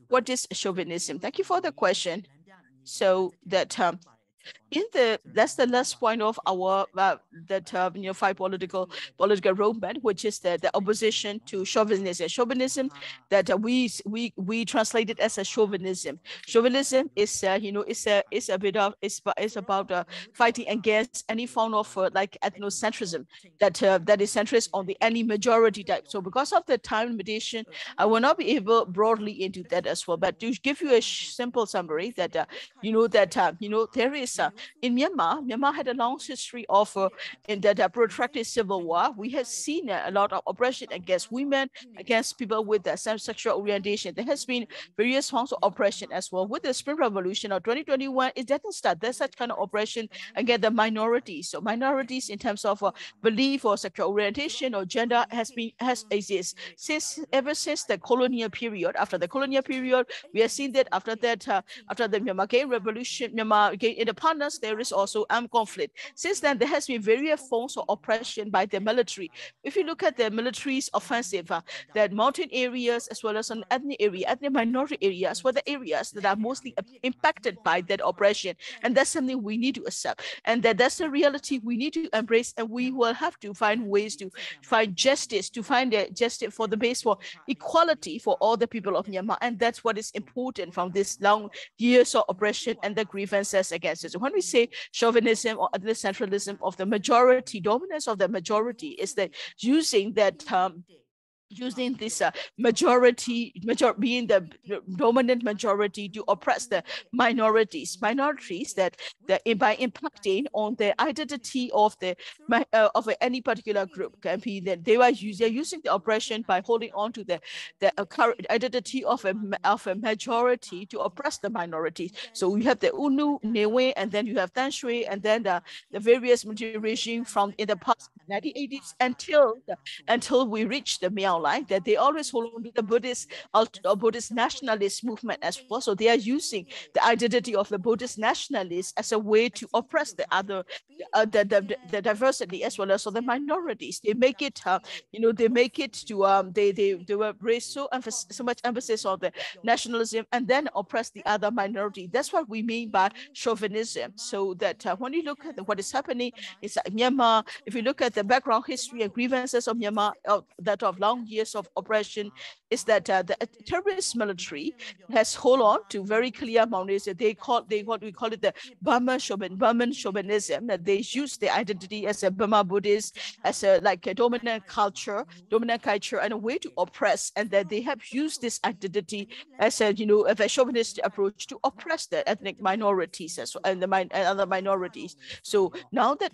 What is chauvinism? Thank you for the question. So that that's the last point of our five political roadmap, which is the opposition to chauvinism. Chauvinism that we translate it as a chauvinism. Chauvinism is it's about fighting against any form of like ethnocentrism that is centrist on the any majority type. So because of the time limitation, I will not be able broadly into that as well. But to give you a simple summary, that there is in Myanmar had a long history of in that protracted civil war. We have seen a lot of oppression against women, against people with the same sexual orientation. There has been various forms of oppression as well. With the Spring Revolution of 2021, it doesn't start. There's such kind of oppression against the minorities. So minorities in terms of belief or sexual orientation or gender has exists ever since the colonial period. After the colonial period, we have seen that after the Myanmar Revolution, Myanmar independence, there is also armed conflict. Since then, there has been various forms of oppression by the military. If you look at the military's offensive, that mountain areas as well as an ethnic minority areas were the areas that are mostly impacted by that oppression. And that's something we need to accept. And that's the reality we need to embrace. And we will have to find ways to find justice, justice for the base for equality for all the people of Myanmar. And that's what is important from this long years of oppression and the grievances against it. So when we say chauvinism or the centralism of the majority, dominance of the majority, is that using that using this majority being the dominant majority to oppress the minorities that by impacting on the identity of any particular group. Can be that they're using the oppression by holding on to the current identity of a majority to oppress the minorities. So we have the UNU, Nyein, and then you have Than Shwe, and then the various military regime from in the past 1980s until we reach the Miao online, that they always hold on to the Buddhist nationalist movement as well. So they are using the identity of the Buddhist nationalists as a way to oppress the other, the diversity as well as the minorities. They make it, they make it to they were raised so much emphasis on the nationalism and then oppress the other minority. That's what we mean by chauvinism. So that when you look at what is happening inside Myanmar, if you look at the background history and grievances of Myanmar, that of long years of oppression, is that the terrorist military has hold on to very clear boundaries. We call it the Burman chauvinism, that they use their identity as a Burma Buddhist, as a dominant culture, and a way to oppress, and that they have used this identity as a a chauvinist approach to oppress the ethnic minorities and other minorities. So now that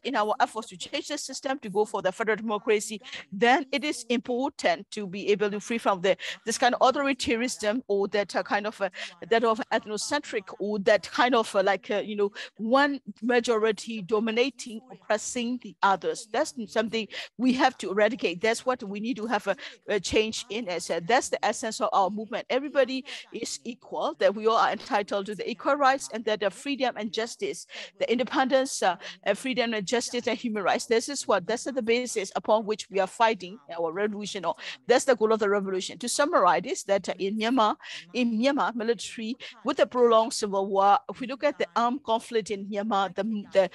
in our efforts to change the system to go for the federal democracy, then it is important to be able to free from this kind of authoritarianism, or that kind of that of ethnocentric, or that kind of one majority dominating, oppressing the others. That's something we have to eradicate. That's what we need to have a change in. As that's the essence of our movement. Everybody is equal, that we all are entitled to the equal rights, and that the freedom and justice, the independence, freedom and justice and human rights. That's the basis upon which we are fighting our revolution. Or that's the goal of the revolution. To summarize this, that in Myanmar, military, with the prolonged civil war, if we look at the armed conflict in Myanmar, the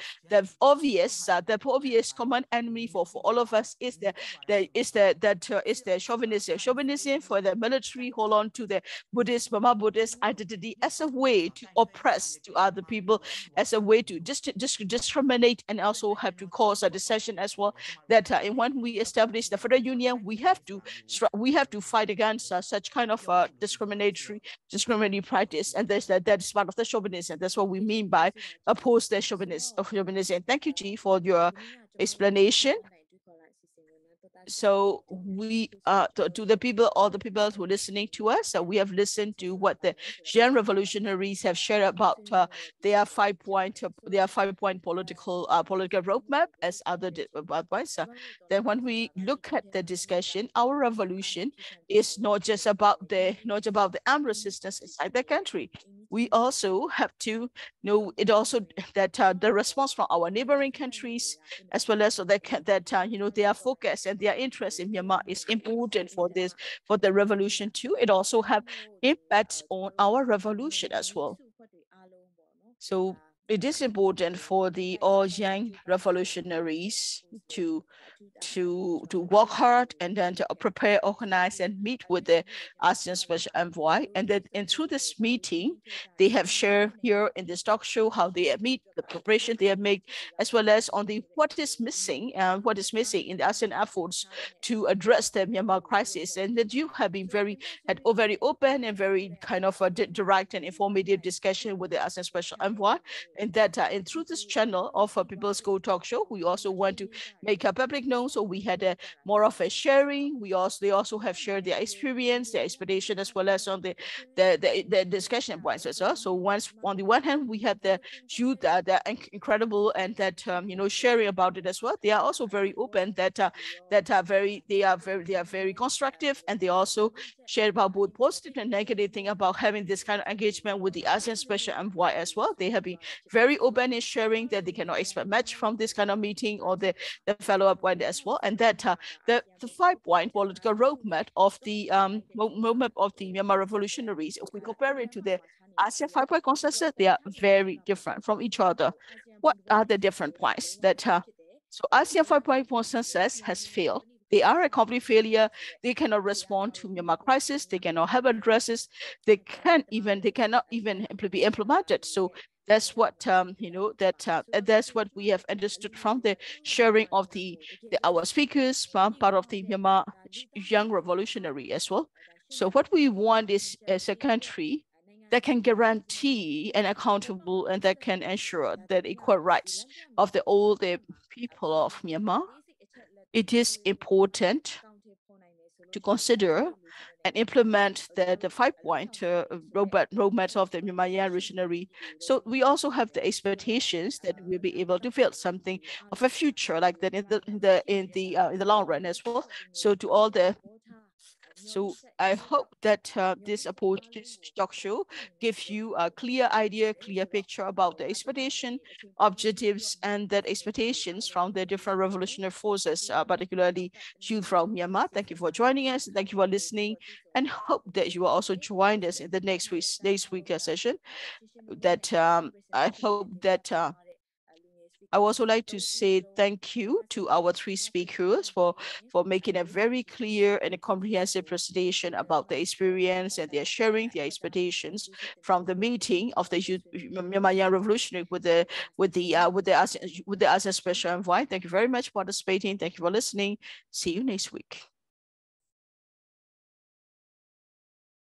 obvious common enemy for all of us is the chauvinism. Chauvinism for the military hold on to the Burma Buddhist identity as a way to oppress to other people, as a way to discriminate, and also have to cause a dissension as well. That when we establish the federal union, we have to fight against such kind of discriminatory practice, and that is part of the chauvinism. That's what we mean by oppose the chauvinism. Thank you, G, for your explanation. So we to the people, all the people who are listening to us, we have listened to what the Nyein revolutionaries have shared about their five-point political roadmap as other advice. Then when we look at the discussion, our revolution is not just about the armed resistance inside the country. We also have to know it also that the response from our neighboring countries, as well as that their focus and their interest in Myanmar is important for the revolution too. It also have impacts on our revolution as well. So it is important for the all young revolutionaries to work hard, and then to prepare, organize, and meet with the ASEAN Special Envoy. And through this meeting, they have shared here in this talk show how they meet, the preparation they have made, as well as on what is missing in the ASEAN efforts to address the Myanmar crisis. And that you have been very open and very kind of a direct and informative discussion with the ASEAN Special Envoy. And that and through this channel of People's Go Talk Show, we also want to make a public known. So we had more of a sharing. They also have shared their experience, their expectation, as well as on the discussion points as well. So once on the one hand, we have the youth, the incredible, and that sharing about it as well. They are also very open. They are very constructive, and they also share about both positive and negative thing about having this kind of engagement with the ASEAN Special Envoy as well. They have been very open in sharing that they cannot expect much from this kind of meeting or the follow-up point as well. And that the 5-point political roadmap of the Myanmar revolutionaries, if we compare it to the ASEAN 5-point consensus, they are very different from each other. What are the different points that so ASEAN 5-point consensus has failed? They are a complete failure. They cannot respond to Myanmar crisis. They cannot have addresses. They cannot even be implemented. So that's what that's what we have understood from the sharing of our speakers from part of the Myanmar young revolutionary as well. So what we want is as a country that can guarantee and accountable, and that can ensure that equal rights of all the people of Myanmar. It is important to consider and implement the 5-point roadmap of the Myanmar Revolutionary. So we also have the expectations that we'll be able to build something of a future like that in the long run as well. So to all the I hope that this talk show gives you a clear idea, clear picture about the expectation, objectives, and the expectations from the different revolutionary forces, particularly you from Myanmar. Thank you for joining us. Thank you for listening, and hope that you will also join us in the next week's session. That I hope that I would also like to say thank you to our 3 speakers for making a very clear and a comprehensive presentation about the experience, and they're sharing their expectations from the meeting of the Myanmar Revolutionary with the ASEAN Special Envoy. Thank you very much for participating. Thank you for listening. See you next week.